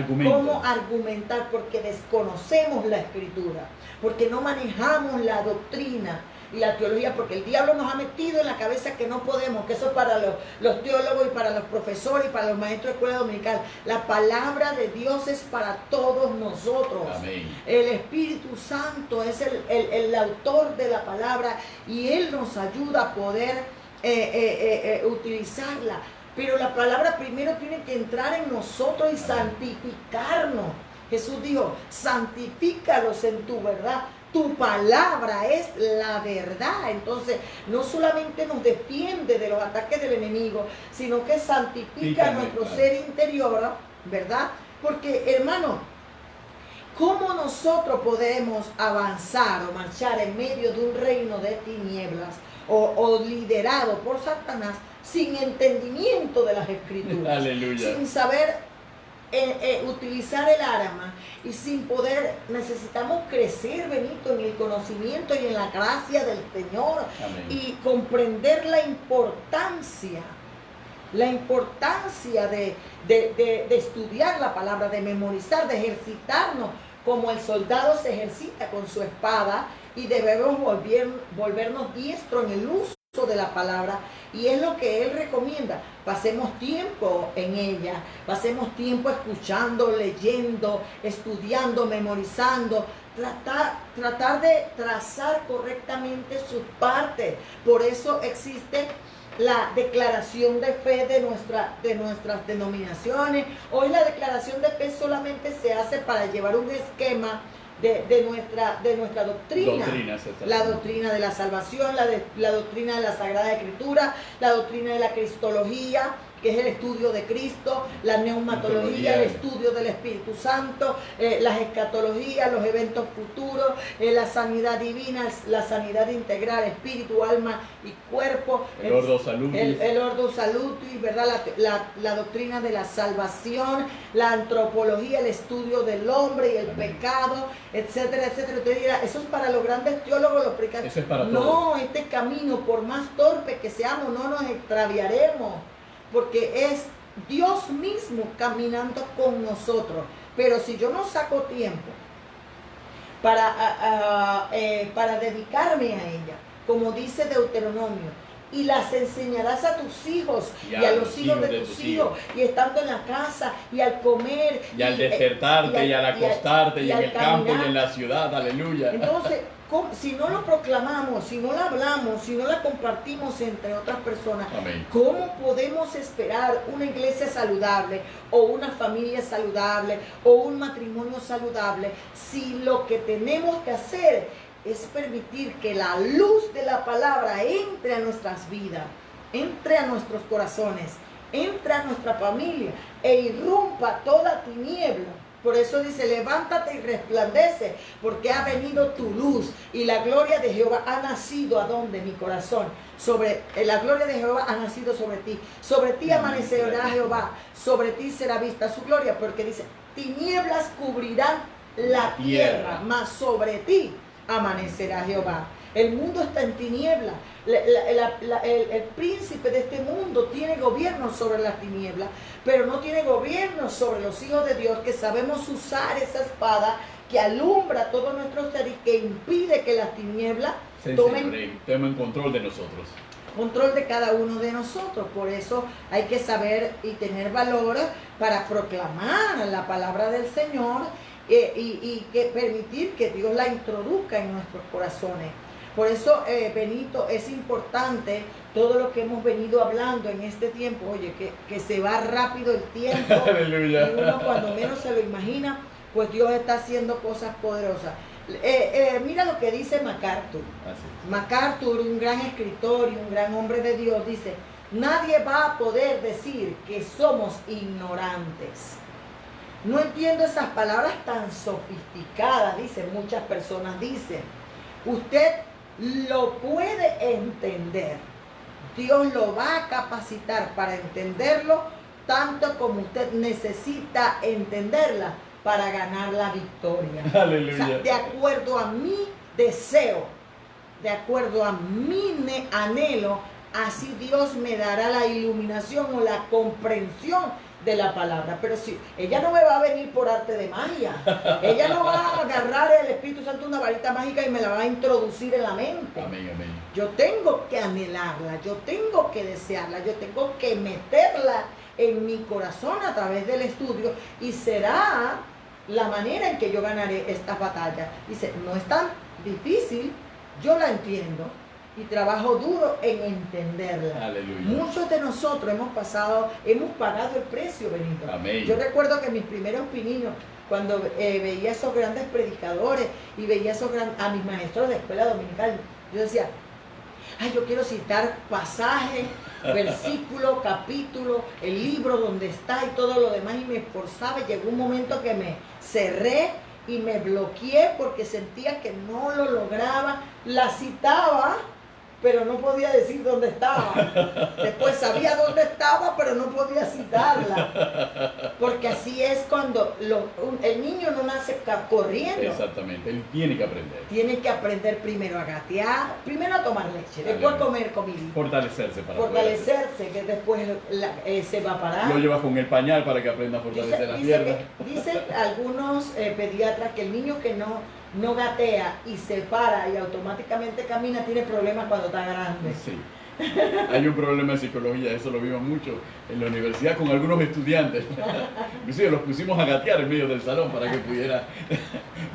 cómo argumentar porque desconocemos la Escritura, porque no manejamos la doctrina y la teología, porque el diablo nos ha metido en la cabeza que no podemos, que eso es para los teólogos y para los profesores y para los maestros de escuela dominical. La palabra de Dios es para todos nosotros. Amén. El Espíritu Santo es el autor de la palabra y Él nos ayuda a poder utilizarla. Pero la palabra primero tiene que entrar en nosotros y santificarnos. Jesús dijo, santifícalos en tu verdad. Tu palabra es la verdad. Entonces, no solamente nos defiende de los ataques del enemigo, sino que santifica nuestro ser interior, ¿verdad? Porque, hermano, ¿cómo nosotros podemos avanzar o marchar en medio de un reino de tinieblas o liderado por Satanás sin entendimiento de las Escrituras? Aleluya. Sin saber utilizar el arma y sin poder, necesitamos crecer, Benito, en el conocimiento y en la gracia del Señor. Amén. Y comprender la importancia de estudiar la palabra, de memorizar, de ejercitarnos como el soldado se ejercita con su espada, y debemos volvernos diestros en el uso de la palabra, y es lo que él recomienda. Pasemos tiempo en ella, pasemos tiempo escuchando, leyendo, estudiando, memorizando, tratar de trazar correctamente sus partes. Por eso existe la declaración de fe de nuestras denominaciones. Hoy la declaración de fe solamente se hace para llevar un esquema de nuestra doctrina, la doctrina de la salvación, la doctrina de la Sagrada Escritura, la doctrina de la Cristología, que es el estudio de Cristo, la neumatología, el estudio del Espíritu Santo, las escatologías, los eventos futuros, la sanidad divina, la sanidad integral, espíritu, alma y cuerpo, el ordo salutis, ¿verdad? La doctrina de la salvación, la antropología, el estudio del hombre y el pecado, etcétera, etcétera. Usted dirá, eso es para los grandes teólogos, los predicadores. Eso es para todos. Este camino, por más torpe que seamos, no nos extraviaremos, porque es Dios mismo caminando con nosotros. Pero si yo no saco tiempo para dedicarme a ella, como dice Deuteronomio, y las enseñarás a tus hijos y a los hijos de tus hijos, y estando en la casa, y al comer, y al despertarte, y al acostarte, y en el campo, y en la ciudad, aleluya. Entonces, si no lo proclamamos, si no lo hablamos, si no la compartimos entre otras personas, amén, ¿cómo podemos esperar una iglesia saludable, o una familia saludable, o un matrimonio saludable, si lo que tenemos que hacer es permitir que la luz de la palabra entre a nuestras vidas, entre a nuestros corazones, entre a nuestra familia e irrumpa toda tiniebla? Por eso dice, levántate y resplandece, porque ha venido tu luz y la gloria de Jehová ha nacido, ¿a dónde? Mi corazón. La gloria de Jehová ha nacido sobre ti. Sobre ti amanecerá Jehová, sobre ti será vista su gloria, porque dice, tinieblas cubrirán la tierra, mas sobre ti amanecerá Jehová. El mundo está en tinieblas. El príncipe de este mundo tiene gobierno sobre las tinieblas, pero no tiene gobierno sobre los hijos de Dios, que sabemos usar esa espada que alumbra todo nuestro ser y que impide que las tinieblas tomen control de nosotros. Control de cada uno de nosotros. Por eso hay que saber y tener valor para proclamar la palabra del Señor y que permitir que Dios la introduzca en nuestros corazones. Por eso, Benito, es importante todo lo que hemos venido hablando en este tiempo. Oye, que se va rápido el tiempo. Aleluya. Y uno cuando menos se lo imagina, pues Dios está haciendo cosas poderosas. Mira lo que dice MacArthur. MacArthur, un gran escritor y un gran hombre de Dios, dice: nadie va a poder decir que somos ignorantes. No entiendo esas palabras tan sofisticadas, dicen muchas personas. Dicen, usted lo puede entender. Dios lo va a capacitar para entenderlo tanto como usted necesita entenderla para ganar la victoria. Aleluya. O sea, de acuerdo a mi deseo, de acuerdo a mi anhelo, así Dios me dará la iluminación o la comprensión de la palabra. Pero si ella no me va a venir por arte de magia, ella no va a agarrar el Espíritu Santo una varita mágica y me la va a introducir en la mente. Amén, amén. Yo tengo que anhelarla, yo tengo que desearla, yo tengo que meterla en mi corazón a través del estudio, y será la manera en que yo ganaré estas batallas. Dice, no es tan difícil, yo la entiendo y trabajo duro en entenderla. Aleluya. Muchos de nosotros hemos pagado el precio, Benito. Amén. Yo recuerdo que mis primeros pininos, cuando veía a esos grandes predicadores y veía a mis maestros de escuela dominical, yo decía, ay, yo quiero citar pasaje, versículo, capítulo, el libro donde está y todo lo demás, y me esforzaba. Llegó un momento que me cerré y me bloqueé porque sentía que no lo lograba. La citaba, pero no podía decir dónde estaba. Después sabía dónde estaba, pero no podía citarla. Porque así es cuando el niño no nace corriendo. Exactamente, él tiene que aprender. Tiene que aprender primero a gatear, primero a tomar leche, después comer comida. Fortalecerse para Fortalecerse, que después se va a parar. Lo llevas con el pañal para que aprenda a fortalecer las piernas. Dicen algunos pediatras que el niño que no gatea y se para y automáticamente camina tiene problemas cuando está grande. Sí. Hay un problema de psicología, eso lo vimos mucho en la universidad con algunos estudiantes. Inclusive los pusimos a gatear en medio del salón para que pudiera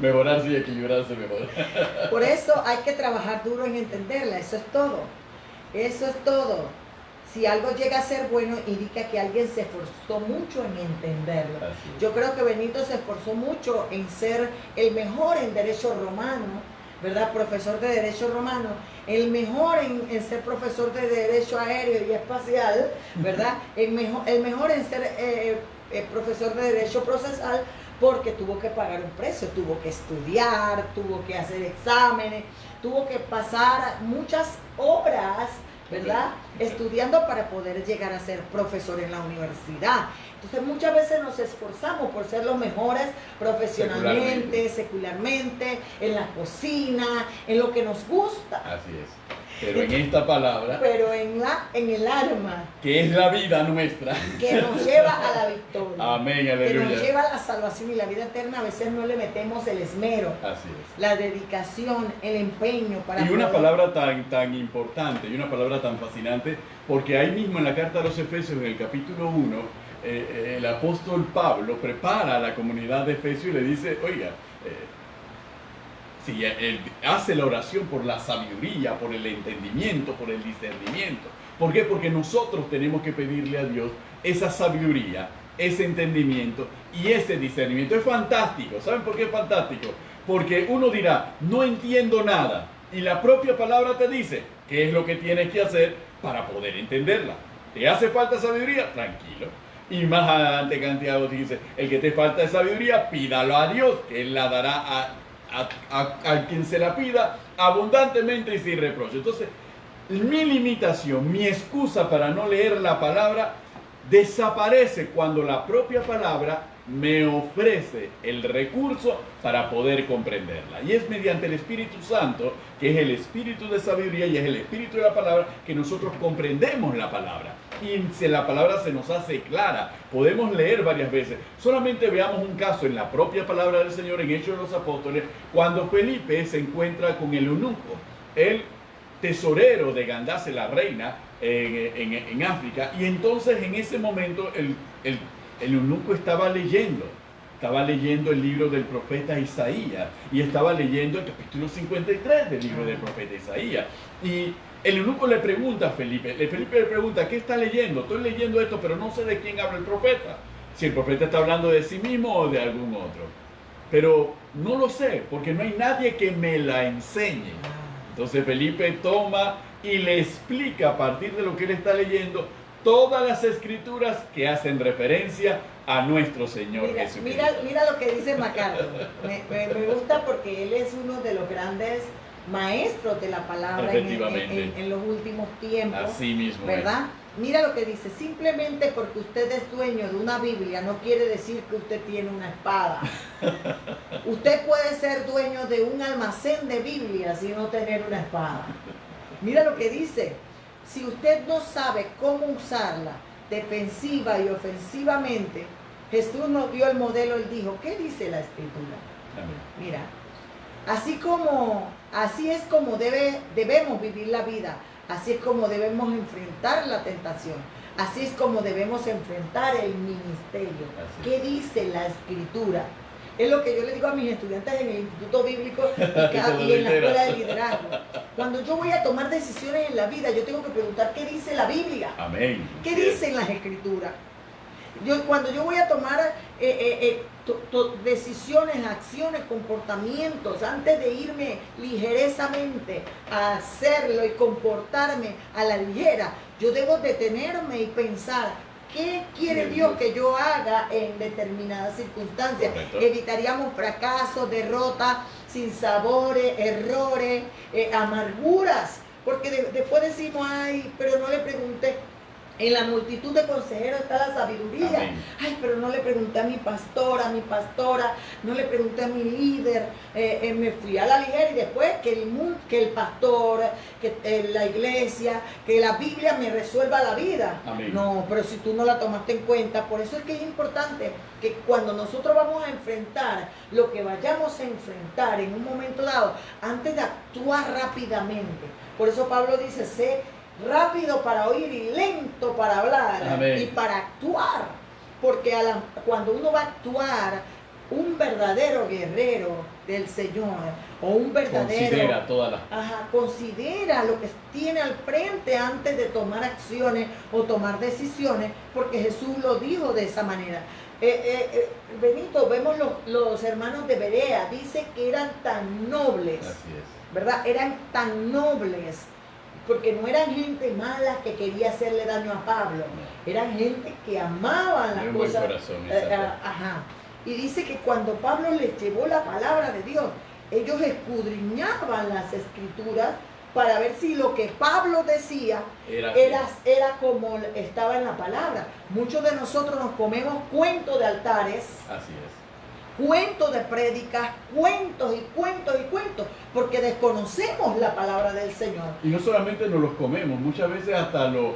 mejorarse y equilibrarse mejor. Por eso hay que trabajar duro en entenderla, eso es todo. Eso es todo. Si algo llega a ser bueno, indica que alguien se esforzó mucho en entenderlo. Yo creo que Benito se esforzó mucho en ser el mejor en derecho romano, ¿verdad? Profesor de derecho romano, el mejor en ser profesor de derecho aéreo y espacial, ¿verdad? El mejor en ser profesor de derecho procesal, porque tuvo que pagar un precio, tuvo que estudiar, tuvo que hacer exámenes, tuvo que pasar muchas obras, ¿verdad? Estudiando para poder llegar a ser profesor en la universidad. Entonces muchas veces nos esforzamos por ser los mejores profesionalmente, secularmente, en la cocina, en lo que nos gusta. Así es. Pero en esta palabra, pero en el arma, que es la vida nuestra, que nos lleva a la victoria, amén, aleluya, que nos lleva a la salvación y la vida eterna, a veces no le metemos el esmero, así es, la dedicación, el empeño para y una poder... palabra tan importante y una palabra tan fascinante, porque ahí mismo en la carta a los Efesios, en el capítulo 1, el apóstol Pablo prepara a la comunidad de Efesios y le dice, oiga, sí, él hace la oración por la sabiduría, por el entendimiento, por el discernimiento. ¿Por qué? Porque nosotros tenemos que pedirle a Dios esa sabiduría, ese entendimiento y ese discernimiento. Es fantástico. ¿Saben por qué es fantástico? Porque uno dirá, no entiendo nada. Y la propia palabra te dice qué es lo que tienes que hacer para poder entenderla. ¿Te hace falta sabiduría? Tranquilo. Y más adelante Santiago dice, el que te falta de sabiduría, pídalo a Dios, que Él la dará a quien se la pida abundantemente y sin reproche. Entonces, mi limitación, mi excusa para no leer la palabra desaparece cuando la propia palabra me ofrece el recurso para poder comprenderla. Y es mediante el Espíritu Santo, que es el espíritu de sabiduría y es el espíritu de la palabra, que nosotros comprendemos la palabra. Y si la palabra se nos hace clara, podemos leer varias veces. Solamente veamos un caso en la propia palabra del Señor, en Hechos de los Apóstoles, cuando Felipe se encuentra con el eunuco, el tesorero de Candace, la reina, en África. Y entonces en ese momento el eunuco estaba leyendo el libro del profeta Isaías y estaba leyendo el capítulo 53 del libro del profeta Isaías. Y el eunuco le pregunta a Felipe le pregunta, ¿qué está leyendo? Estoy leyendo esto, pero no sé de quién habla el profeta. Si el profeta está hablando de sí mismo o de algún otro. Pero no lo sé, porque no hay nadie que me la enseñe. Entonces Felipe toma y le explica a partir de lo que él está leyendo todas las escrituras que hacen referencia a nuestro Señor Jesucristo. Mira lo que dice MacArthur. Me gusta porque él es uno de los grandes maestros de la palabra en los últimos tiempos. Así mismo, ¿verdad? Mira lo que dice: simplemente porque usted es dueño de una Biblia no quiere decir que usted tiene una espada. Usted puede ser dueño de un almacén de Biblias y no tener una espada. Mira lo que dice: si usted no sabe cómo usarla defensiva y ofensivamente, Jesús nos dio el modelo. Él dijo, ¿qué dice la Escritura? Amén. Mira, así es como debemos vivir la vida. Así es como debemos enfrentar la tentación. Así es como debemos enfrentar el ministerio. ¿Qué dice la Escritura? Es lo que yo le digo a mis estudiantes en el Instituto Bíblico y en la Escuela de Liderazgo. Cuando yo voy a tomar decisiones en la vida, yo tengo que preguntar qué dice la Biblia. Amén. ¿Qué dicen las Escrituras? Cuando yo voy a tomar decisiones, acciones, comportamientos, antes de irme ligerezamente a hacerlo y comportarme a la ligera, yo debo detenerme y pensar, ¿qué quiere Dios que yo haga en determinadas circunstancias? Correcto. Evitaríamos fracasos, derrotas, sinsabores, errores, amarguras, porque después decimos, ay, pero no le pregunté. En la multitud de consejeros está la sabiduría. Amén. Ay, pero no le pregunté a mi pastora, no le pregunté a mi líder. Me fui a la ligera y después que el pastor, que la iglesia, que la Biblia me resuelva la vida. Amén. No, pero si tú no la tomaste en cuenta, por eso es que es importante que cuando nosotros vamos a enfrentar lo que vayamos a enfrentar en un momento dado, antes de actuar rápidamente. Por eso Pablo dice, sé rápido para oír y lento para hablar. Amén. Y para actuar, porque cuando uno va a actuar, un verdadero guerrero del Señor o un verdadero considera lo que tiene al frente antes de tomar acciones o tomar decisiones, porque Jesús lo dijo de esa manera. Benito, vemos los hermanos de Berea, dice que eran tan nobles. Así es. ¿Verdad? Eran tan nobles, porque no eran gente mala que quería hacerle daño a Pablo, eran gente que amaban las cosas. Corazón, Y dice que cuando Pablo les llevó la palabra de Dios, ellos escudriñaban las Escrituras para ver si lo que Pablo decía era como estaba en la palabra. Muchos de nosotros nos comemos cuentos de altares. Así es. Cuentos de prédicas, cuentos y cuentos y cuentos, porque desconocemos la palabra del Señor. Y no solamente nos los comemos, muchas veces hasta lo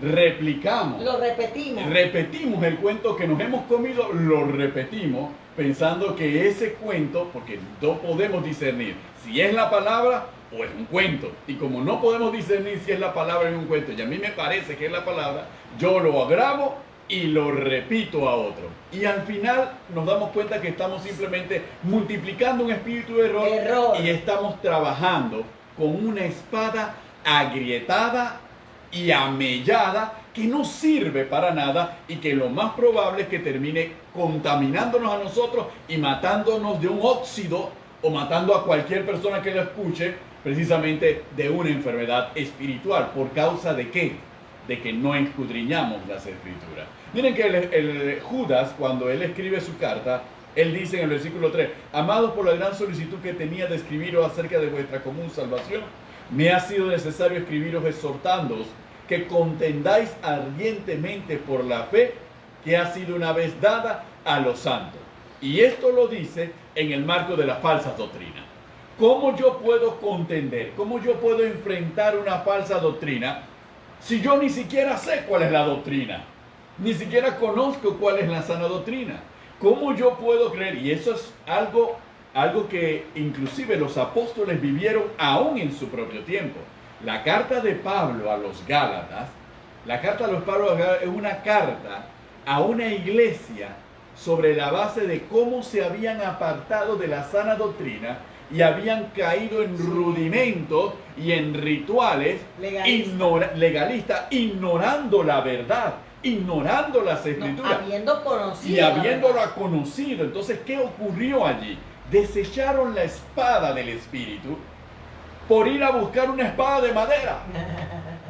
replicamos. Lo repetimos. Repetimos el cuento que nos hemos comido, lo repetimos, pensando que ese cuento, porque no podemos discernir si es la palabra o es un cuento. Y como no podemos discernir si es la palabra o es un cuento, y a mí me parece que es la palabra, yo lo agravo y lo repito a otro. Y al final nos damos cuenta que estamos simplemente multiplicando un espíritu de error. Y estamos trabajando con una espada agrietada y amellada que no sirve para nada y que lo más probable es que termine contaminándonos a nosotros y matándonos de un óxido o matando a cualquier persona que lo escuche, precisamente de una enfermedad espiritual. ¿Por causa de qué? De que no escudriñamos las Escrituras. Miren que el Judas, cuando él escribe su carta, él dice en el versículo 3, amados, por la gran solicitud que tenía de escribiros acerca de vuestra común salvación, me ha sido necesario escribiros exhortándoos que contendáis ardientemente por la fe que ha sido una vez dada a los santos. Y esto lo dice en el marco de las falsas doctrinas. ¿Cómo yo puedo contender? ¿Cómo yo puedo enfrentar una falsa doctrina si yo ni siquiera sé cuál es la doctrina? Ni siquiera conozco cuál es la sana doctrina. ¿Cómo yo puedo creer? Y eso es algo que inclusive los apóstoles vivieron aún en su propio tiempo. La carta de Pablo a los Gálatas, es una carta a una iglesia sobre la base de cómo se habían apartado de la sana doctrina y habían caído en rudimentos y en rituales legalistas, ignorando la verdad, ignorando las escrituras. Y habiéndola conocido. Entonces, ¿qué ocurrió allí? Desecharon la espada del Espíritu por ir a buscar una espada de madera.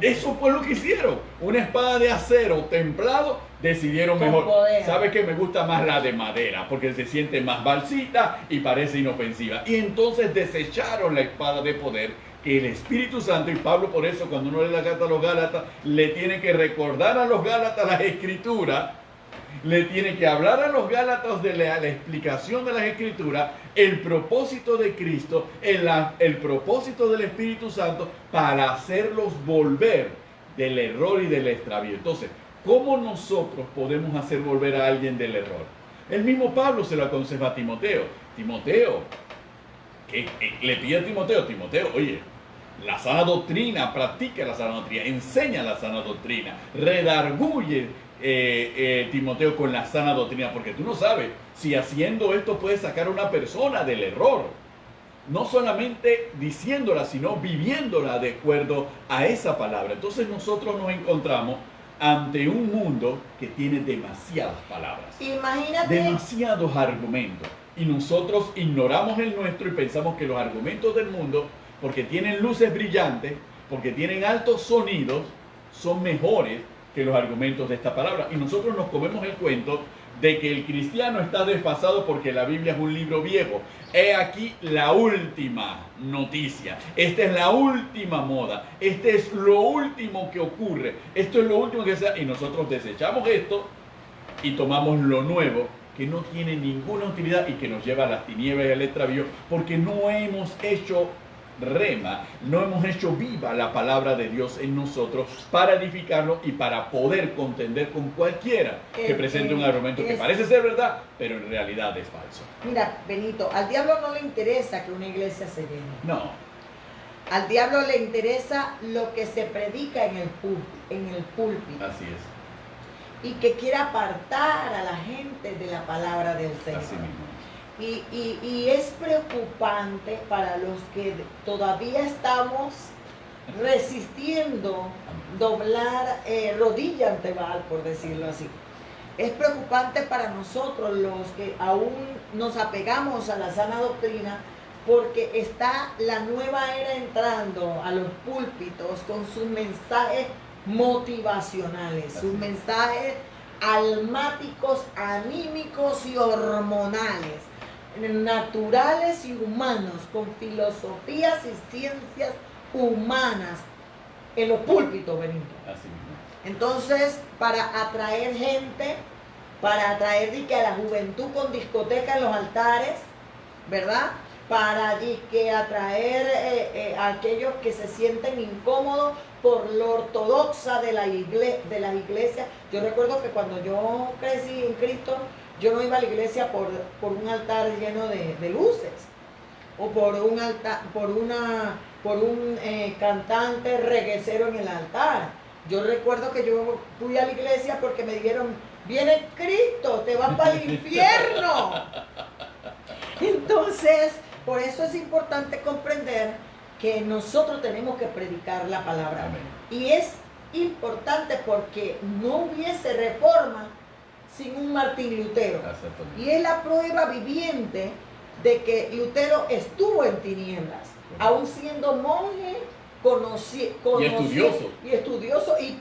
Eso fue lo que hicieron. Una espada de acero templado, decidieron mejor. ¿Sabe qué? Me gusta más la de madera, porque se siente más balsita y parece inofensiva. Y entonces desecharon la espada de poder que el Espíritu Santo, y Pablo por eso cuando uno lee la carta a los Gálatas, le tiene que recordar a los Gálatas las Escrituras, le tiene que hablar a los Gálatas de la explicación de las Escrituras, el propósito de Cristo, el propósito del Espíritu Santo para hacerlos volver del error y del extravío. Entonces, ¿cómo nosotros podemos hacer volver a alguien del error? El mismo Pablo se lo aconseja a Timoteo. Timoteo, que le pide a Timoteo, oye, la sana doctrina, practica la sana doctrina, enseña la sana doctrina, redarguye Timoteo con la sana doctrina, porque tú no sabes si haciendo esto puedes sacar a una persona del error. No solamente diciéndola, sino viviéndola de acuerdo a esa palabra. Entonces nosotros nos encontramos ante un mundo que tiene demasiadas palabras. Imagínate. Demasiados argumentos. Y nosotros ignoramos el nuestro y pensamos que los argumentos del mundo, porque tienen luces brillantes, porque tienen altos sonidos, son mejores que los argumentos de esta palabra. Y nosotros nos comemos el cuento de que el cristiano está desfasado porque la Biblia es un libro viejo. He aquí la última noticia. Esta es la última moda. Este es lo último que ocurre. Esto es lo último que se hace. Y nosotros desechamos esto y tomamos lo nuevo, que no tiene ninguna utilidad y que nos lleva a las tinieblas y al extravío, porque no hemos hecho rema, no hemos hecho viva la palabra de Dios en nosotros para edificarlo y para poder contender con cualquiera que presente un argumento que parece ser verdad, pero en realidad es falso. Mira, Benito, al diablo no le interesa que una iglesia se llene. No. Al diablo le interesa lo que se predica en el púlpito. Así es. Y que quiera apartar a la gente de la palabra del Señor. Así mismo. Y es preocupante para los que todavía estamos resistiendo doblar rodilla ante Baal, por decirlo así. Es preocupante para nosotros los que aún nos apegamos a la sana doctrina, porque está la nueva era entrando a los púlpitos con sus mensajes motivacionales, sus mensajes almáticos, anímicos y hormonales, naturales y humanos, con filosofías y ciencias humanas en los púlpitos, Benito. Así mismo. Entonces, para atraer gente, para atraer a la juventud con discoteca en los altares, ¿verdad? Para atraer a aquellos que se sienten incómodos por lo ortodoxa de las iglesias. Yo recuerdo que cuando yo crecí en Cristo, yo no iba a la iglesia por un altar lleno de luces, o por un cantante reguecero en el altar. Yo recuerdo que yo fui a la iglesia porque me dijeron, viene Cristo, te vas para el infierno. Entonces, por eso es importante comprender que nosotros tenemos que predicar la palabra. Amén. Y es importante porque no hubiese reforma sin un Martín Lutero. Y es la prueba viviente de que Lutero estuvo en tinieblas, aún siendo monje, y estudioso y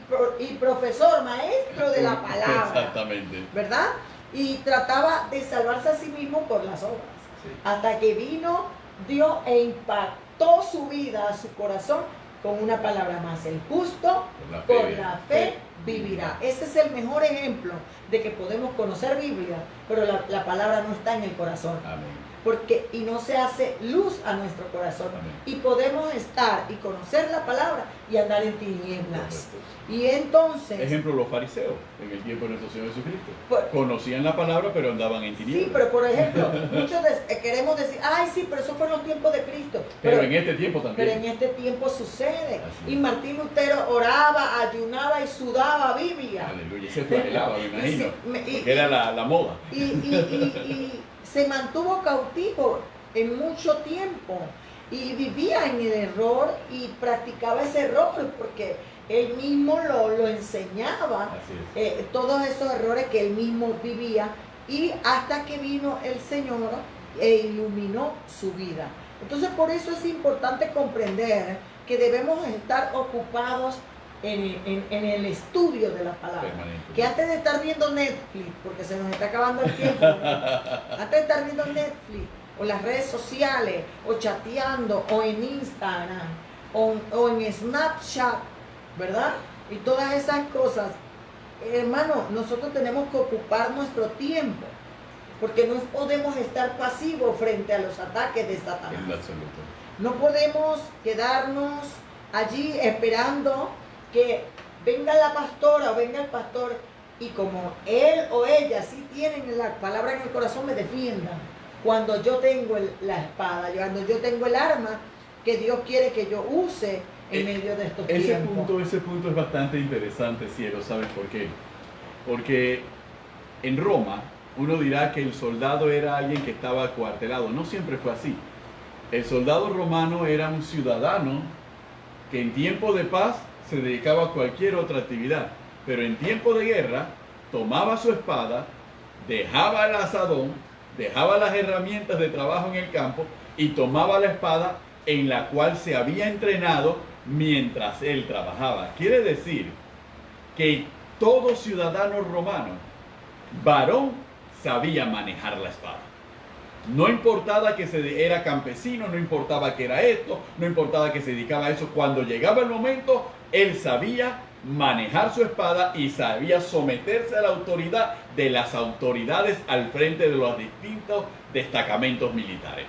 profesor, maestro de la palabra. Exactamente. ¿Verdad? Y trataba de salvarse a sí mismo por las obras. Sí. Hasta que vino Dios e impactó su vida, su corazón, con una palabra más: el justo por la fe vivirá. Ese es el mejor ejemplo de que podemos conocer Biblia, pero la palabra no está en el corazón. Amén. Y no se hace luz a nuestro corazón. Amén. Y podemos estar y conocer la palabra y andar en tinieblas. Correcto. Y entonces... Ejemplo, los fariseos en el tiempo de nuestro Señor Jesucristo. Pues, Conocían la palabra, pero andaban en tinieblas. sí, pero por ejemplo, muchos queremos decir, ay, sí, pero eso fue en los tiempos de Cristo. Pero en este tiempo también. Pero en este tiempo sucede. Así Y es. Martín Lutero oraba, ayunaba y sudaba Biblia. Aleluya. Se flagelaba, me imagino. Sí, Porque era la moda. Y se mantuvo cautivo en mucho tiempo. Y vivía en el error y practicaba ese error porque él mismo lo enseñaba. Así es. Todos esos errores que él mismo vivía. Y hasta que vino el Señor e iluminó su vida. Entonces por eso es importante comprender que debemos estar ocupados en el estudio de la palabra. Permanente. Que antes de estar viendo Netflix, porque se nos está acabando el tiempo, antes de estar viendo Netflix, o las redes sociales, o chateando, o en Instagram, o en Snapchat, ¿verdad? Y todas esas cosas, hermano, nosotros tenemos que ocupar nuestro tiempo, porque no podemos estar pasivos frente a los ataques de Satanás. En lo absoluto. No podemos quedarnos allí esperando que venga la pastora o venga el pastor y como él o ella sí tienen la palabra en el corazón, me defiendan. Cuando yo tengo la espada, cuando yo tengo el arma que Dios quiere que yo use en medio de estos tiempos. Ese punto es bastante interesante, cielo. ¿Sabes por qué? Porque en Roma uno dirá que el soldado era alguien que estaba acuartelado. No siempre fue así. El soldado romano era un ciudadano que en tiempo de paz se dedicaba a cualquier otra actividad, pero en tiempo de guerra tomaba su espada, dejaba el asadón, dejaba las herramientas de trabajo en el campo y tomaba la espada en la cual se había entrenado mientras él trabajaba. Quiere decir que todo ciudadano romano, varón, sabía manejar la espada. No importaba que era campesino, no importaba que era esto, no importaba que se dedicaba a eso. Cuando llegaba el momento, él sabía manejar su espada y sabía someterse a la autoridad de las autoridades al frente de los distintos destacamentos militares.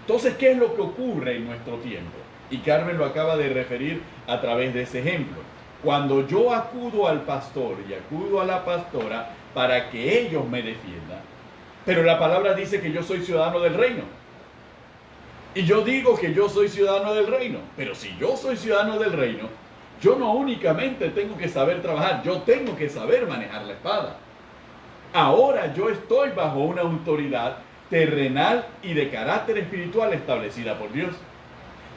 Entonces, ¿qué es lo que ocurre en nuestro tiempo? Y Carmen lo acaba de referir a través de ese ejemplo. Cuando yo acudo al pastor y acudo a la pastora para que ellos me defiendan, pero la palabra dice que yo soy ciudadano del reino. Y yo digo que yo soy ciudadano del reino. Pero si yo soy ciudadano del reino, yo no únicamente tengo que saber trabajar, yo tengo que saber manejar la espada. Ahora yo estoy bajo una autoridad terrenal y de carácter espiritual establecida por Dios.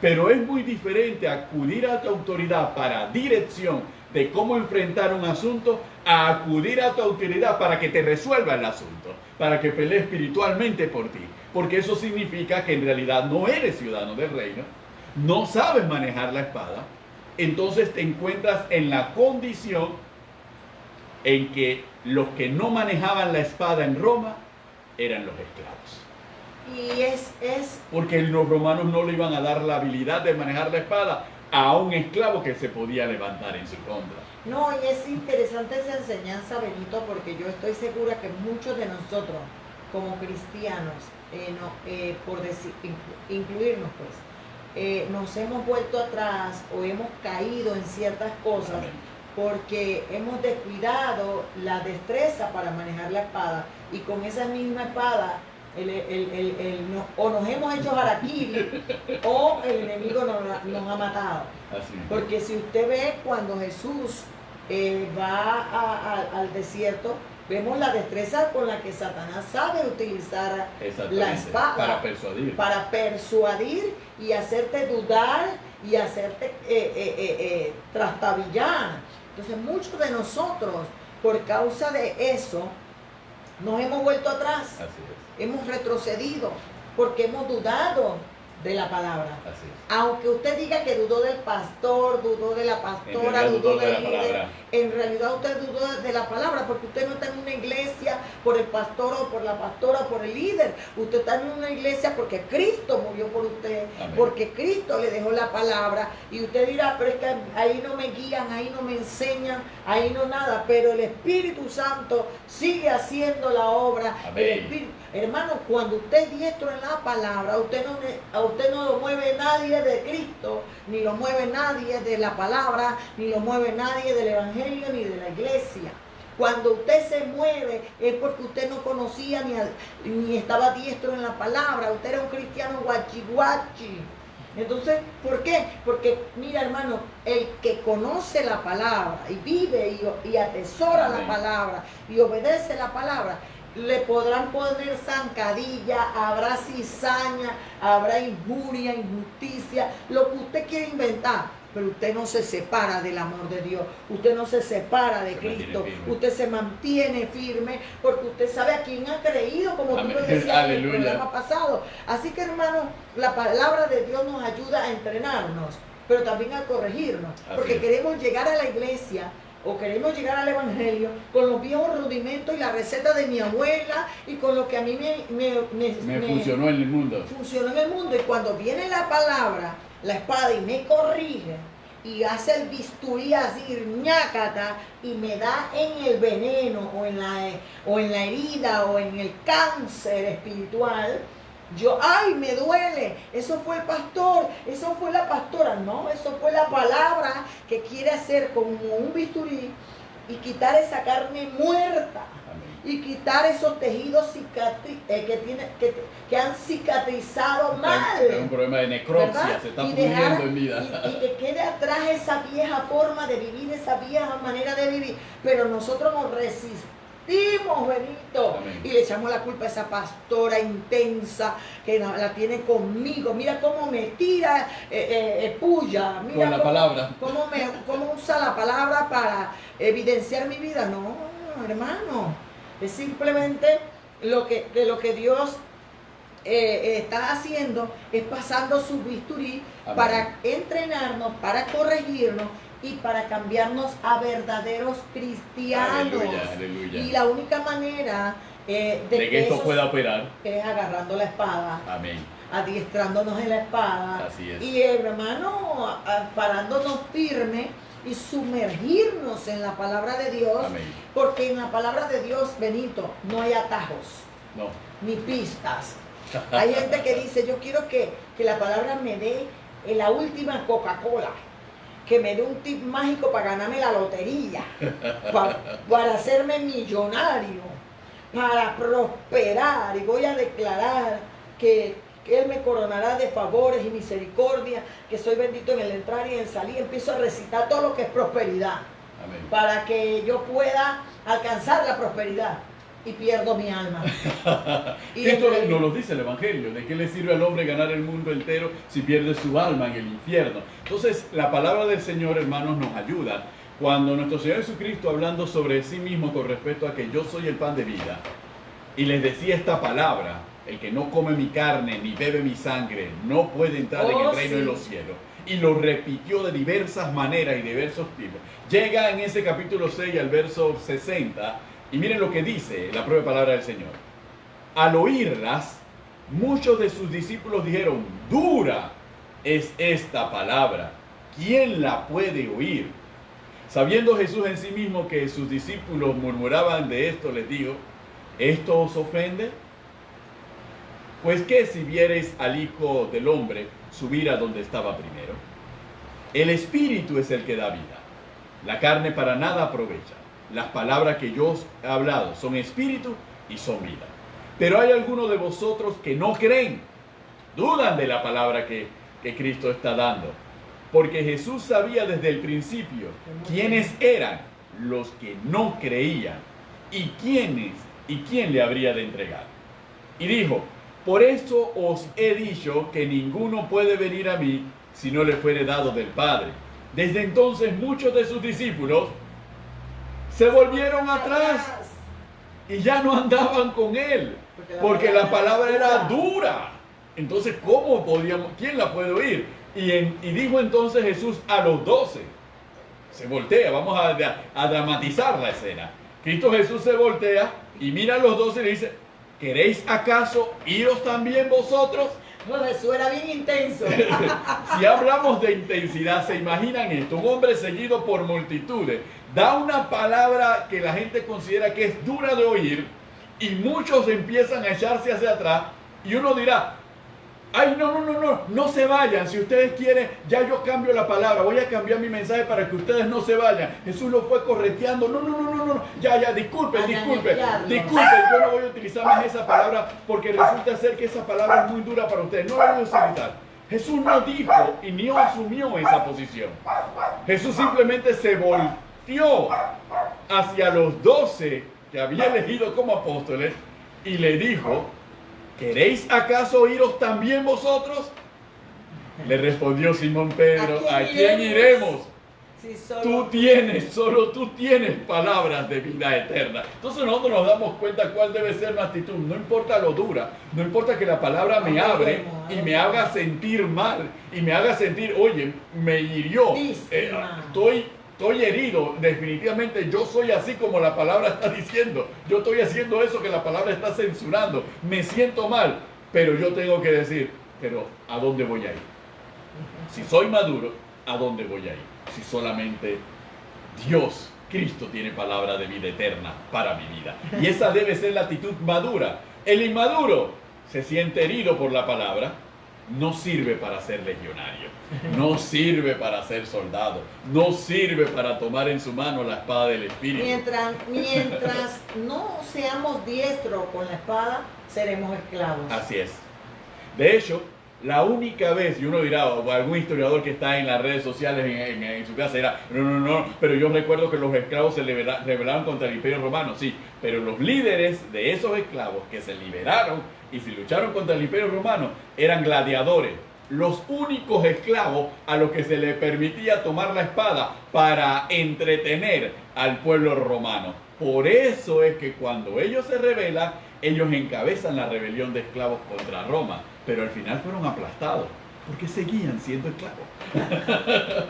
Pero es muy diferente acudir a tu autoridad para dirección de cómo enfrentar un asunto a acudir a tu autoridad para que te resuelva el asunto, para que pelee espiritualmente por ti. Porque eso significa que en realidad no eres ciudadano del reino, no sabes manejar la espada, entonces te encuentras en la condición en que los que no manejaban la espada en Roma eran los esclavos. Y es Porque los romanos no le iban a dar la habilidad de manejar la espada a un esclavo que se podía levantar en su contra. No, y es interesante esa enseñanza, Benito, porque yo estoy segura que muchos de nosotros, como cristianos, por decir, incluirnos pues, nos hemos vuelto atrás o hemos caído en ciertas cosas. Amén. Porque hemos descuidado la destreza para manejar la espada y con esa misma espada o nos hemos hecho harakiri o el enemigo nos ha matado. Así. Porque si usted ve cuando Jesús va al desierto, vemos la destreza con la que Satanás sabe utilizar la espada para persuadir y hacerte dudar y hacerte trastabillar. Entonces muchos de nosotros, por causa de eso, nos hemos vuelto atrás. Así es. Hemos retrocedido porque hemos dudado de la palabra. Así es. Aunque usted diga que dudó del pastor, dudó de la pastora, dudó del líder, en realidad usted dudó de la palabra, porque usted no está en una iglesia por el pastor o por la pastora o por el líder. Usted está en una iglesia porque Cristo murió por usted, Amén. porque Cristo le dejó la palabra. Y usted dirá, pero es que ahí no me guían, ahí no me enseñan, ahí no nada. Pero el Espíritu Santo sigue haciendo la obra. Amén. El Espíritu, hermano, cuando usted es diestro en la palabra, a usted no lo mueve nadie de Cristo, ni lo mueve nadie de la palabra, ni lo mueve nadie del evangelio, ni de la iglesia. Cuando usted se mueve es porque usted no conocía ni estaba diestro en la palabra. Usted era un cristiano guachi. Entonces, ¿por qué? Porque, mira, hermano, el que conoce la palabra y vive y atesora la palabra y obedece la palabra, le podrán poner zancadilla, habrá cizaña, habrá injuria, injusticia, lo que usted quiere inventar, pero usted no se separa del amor de Dios, usted no se separa de Cristo, usted se mantiene firme porque usted sabe a quién ha creído, como tú lo decías en el programa pasado. Así que, hermano, la palabra de Dios nos ayuda a entrenarnos, pero también a corregirnos, porque queremos llegar a la iglesia o queremos llegar al evangelio con los viejos rudimentos y la receta de mi abuela y con lo que a mí me funcionó en el mundo. Funcionó en el mundo. Y cuando viene la palabra, la espada, y me corrige y hace el bisturí así, ñácata, y me da en el veneno o en la herida o en el cáncer espiritual, yo, ay, me duele, eso fue el pastor, eso fue la pastora. No, eso fue la palabra que quiere hacer como un bisturí y quitar esa carne muerta. Amén. Y quitar esos tejidos que han cicatrizado mal. Es un problema de necropsia, ¿verdad? Se está pudriendo en vida. Y que quede atrás esa vieja forma de vivir, esa vieja manera de vivir. Pero nosotros nos resistimos, Benito. Amén. Y le echamos la culpa a esa pastora intensa que la tiene conmigo. Mira cómo me tira puya. Mira con la palabra. Cómo usa la palabra para evidenciar mi vida. No, hermano. Es simplemente lo que Dios está haciendo, es pasando su bisturí. Amén. Para entrenarnos, para corregirnos y para cambiarnos a verdaderos cristianos. Aleluya, aleluya. Y la única manera de que esto pueda operar es agarrando la espada. Amén. Adiestrándonos en la espada. Así es. Y hermano, parándonos firme y sumergirnos en la palabra de Dios. Amén. Porque en la palabra de Dios, Benito, no hay atajos. No. Ni pistas. Hay gente que dice, yo quiero que la palabra me dé la última Coca-Cola, que me dé un tip mágico para ganarme la lotería, para hacerme millonario, para prosperar, y voy a declarar que Él me coronará de favores y misericordia, que soy bendito en el entrar y en salir. Empiezo a recitar todo lo que es prosperidad. Amén. Para que yo pueda alcanzar la prosperidad. Y pierdo mi alma. Y esto nos lo dice el Evangelio. ¿De qué le sirve al hombre ganar el mundo entero si pierde su alma en el infierno? Entonces, la palabra del Señor, hermanos, nos ayuda. Cuando nuestro Señor Jesucristo, hablando sobre sí mismo con respecto a que yo soy el pan de vida, y les decía esta palabra, el que no come mi carne ni bebe mi sangre, no puede entrar en el reino de los cielos. Y lo repitió de diversas maneras y diversos tipos. Llega en ese capítulo 6 al verso 60, y miren lo que dice la propia palabra del Señor. Al oírlas, muchos de sus discípulos dijeron, dura es esta palabra, ¿quién la puede oír? Sabiendo Jesús en sí mismo que sus discípulos murmuraban de esto, les dijo, ¿esto os ofende? Pues que si viereis al Hijo del Hombre subir a donde estaba primero. El Espíritu es el que da vida, la carne para nada aprovecha. Las palabras que yo os he hablado son espíritu y son vida. Pero hay algunos de vosotros que no creen, dudan de la palabra que Cristo está dando. Porque Jesús sabía desde el principio quiénes eran los que no creían y quién le habría de entregar. Y dijo, por eso os he dicho que ninguno puede venir a mí si no le fuere dado del Padre. Desde entonces muchos de sus discípulos se volvieron atrás y ya no andaban con él, porque la palabra era dura. Entonces, ¿quién la puede oír? Y dijo entonces Jesús a los 12, se voltea, vamos a dramatizar la escena. Cristo Jesús se voltea y mira a los 12 y le dice, ¿queréis acaso iros también vosotros? No, Jesús era bien intenso. Si hablamos de intensidad, ¿se imaginan esto? Un hombre seguido por multitudes da una palabra que la gente considera que es dura de oír y muchos empiezan a echarse hacia atrás y uno dirá, ay, no se vayan, si ustedes quieren, ya yo cambio la palabra, voy a cambiar mi mensaje para que ustedes no se vayan. Jesús lo fue correteando, no, ya, disculpen, yo no voy a utilizar más esa palabra porque resulta ser que esa palabra es muy dura para ustedes, no la voy a utilizar. Jesús no dijo y ni asumió esa posición. Jesús simplemente se volteó hacia los 12 que había elegido como apóstoles y le dijo, ¿queréis acaso iros también vosotros? Le respondió Simón Pedro, ¿a quién iremos? Si solo tú tienes palabras de vida eterna. Entonces nosotros nos damos cuenta cuál debe ser nuestra actitud. No importa lo dura, no importa que la palabra me abre y me haga sentir mal y me haga sentir, oye, me hirió, estoy herido, definitivamente yo soy así como la palabra está diciendo, yo estoy haciendo eso que la palabra está censurando, me siento mal, pero yo tengo que decir, pero ¿a dónde voy a ir? Si soy maduro, ¿a dónde voy a ir? Si solamente Dios, Cristo tiene palabra de vida eterna para mi vida. Y esa debe ser la actitud madura. El inmaduro se siente herido por la palabra, no sirve para ser legionario, no sirve para ser soldado, no sirve para tomar en su mano la espada del Espíritu. Mientras no seamos diestros con la espada, seremos esclavos. Así es. De hecho, la única vez, y uno dirá, o algún historiador que está en las redes sociales en su casa dirá, no, pero yo recuerdo que los esclavos se rebelaron contra el Imperio Romano, sí, pero los líderes de esos esclavos que se liberaron y se lucharon contra el Imperio Romano eran gladiadores, los únicos esclavos a los que se les permitía tomar la espada para entretener al pueblo romano. Por eso es que cuando ellos se rebelan, ellos encabezan la rebelión de esclavos contra Roma, pero al final fueron aplastados, porque seguían siendo esclavos.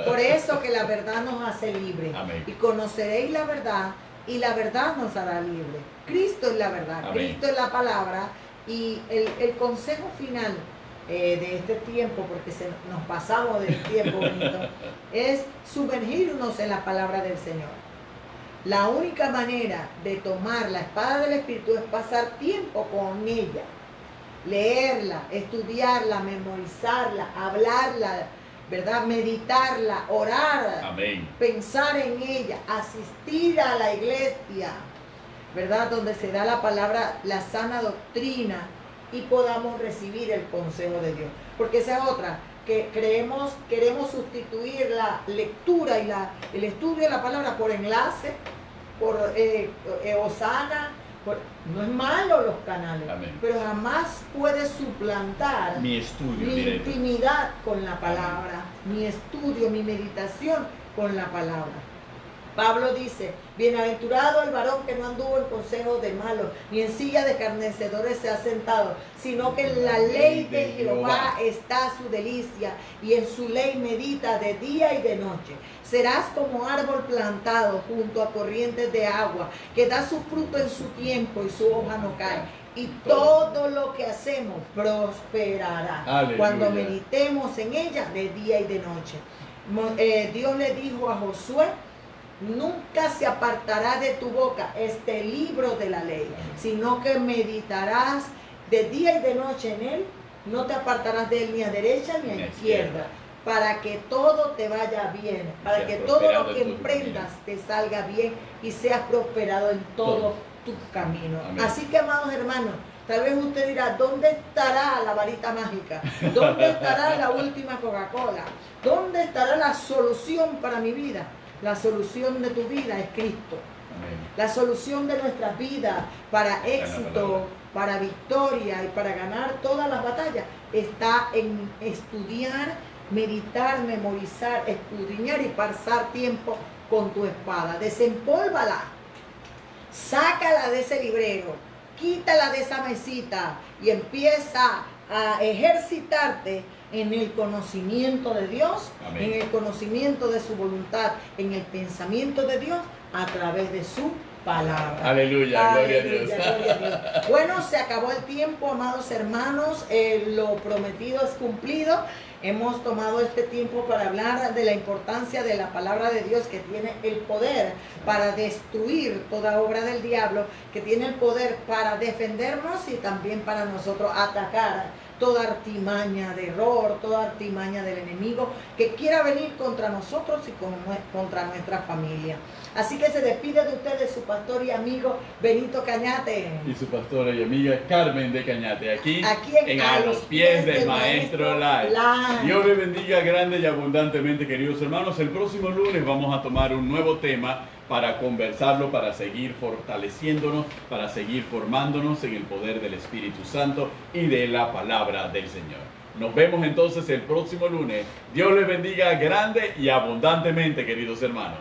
Por eso que la verdad nos hace libres. Amén. Y conoceréis la verdad, y la verdad nos hará libres. Cristo es la verdad, Amén. Cristo es la palabra, y el consejo final de este tiempo, porque nos pasamos del tiempo, Benito, es sumergirnos en la palabra del Señor. La única manera de tomar la espada del Espíritu es pasar tiempo con ella. Leerla, estudiarla, memorizarla, hablarla, ¿verdad? Meditarla, orar, Amén. Pensar en ella, asistir a la iglesia, ¿verdad? Donde se da la palabra, la sana doctrina y podamos recibir el consejo de Dios. Porque esa es otra, que queremos sustituir la lectura y el estudio de la palabra por enlace, por Osana. No es malo los canales, Amén. Pero jamás puede suplantar mi estudio, mi intimidad con la palabra, mi estudio, mi meditación con la palabra. Pablo dice, bienaventurado el varón que no anduvo en consejo de malos, ni en silla de escarnecedores se ha sentado, sino que en la ley de Jehová está su delicia, y en su ley medita de día y de noche. Serás como árbol plantado junto a corrientes de agua, que da su fruto en su tiempo y su hoja no cae. Y todo lo que hacemos prosperará. Aleluya. Cuando meditemos en ella de día y de noche. Dios le dijo a Josué, nunca se apartará de tu boca este libro de la ley, sino que meditarás de día y de noche en él, no te apartarás de él ni a derecha ni a izquierda, para que todo te vaya bien, para que todo lo que emprendas te salga bien y seas prosperado en todo tu camino. Amén. Así que, amados hermanos, tal vez usted dirá, ¿dónde estará la varita mágica? ¿Dónde estará la última Coca-Cola? ¿Dónde estará la solución para mi vida? La solución de tu vida es Cristo. Amén. La solución de nuestras vidas para éxito, para victoria y para ganar todas las batallas está en estudiar, meditar, memorizar, escudriñar y pasar tiempo con tu espada. Desempólvala, sácala de ese librero, quítala de esa mesita y empieza a ejercitarte en el conocimiento de Dios, Amén. en el conocimiento de su voluntad, en el pensamiento de Dios a través de su palabra. Aleluya, gloria a Aleluya, Dios. gloria a Dios. Bueno, se acabó el tiempo, amados hermanos. Lo prometido es cumplido. Hemos tomado este tiempo para hablar de la importancia de la palabra de Dios, que tiene el poder para destruir toda obra del diablo, que tiene el poder para defendernos y también para nosotros atacar toda artimaña de error, toda artimaña del enemigo que quiera venir contra nosotros y contra nuestra familia. Así que se despide de ustedes su pastor y amigo Benito Cañate. Y su pastora y amiga Carmen de Cañate, aquí en A A los pies del Maestro Live. Dios les bendiga grande y abundantemente, queridos hermanos. El próximo lunes vamos a tomar un nuevo tema para conversarlo, para seguir fortaleciéndonos, para seguir formándonos en el poder del Espíritu Santo y de la palabra del Señor. Nos vemos entonces el próximo lunes. Dios les bendiga grande y abundantemente, queridos hermanos.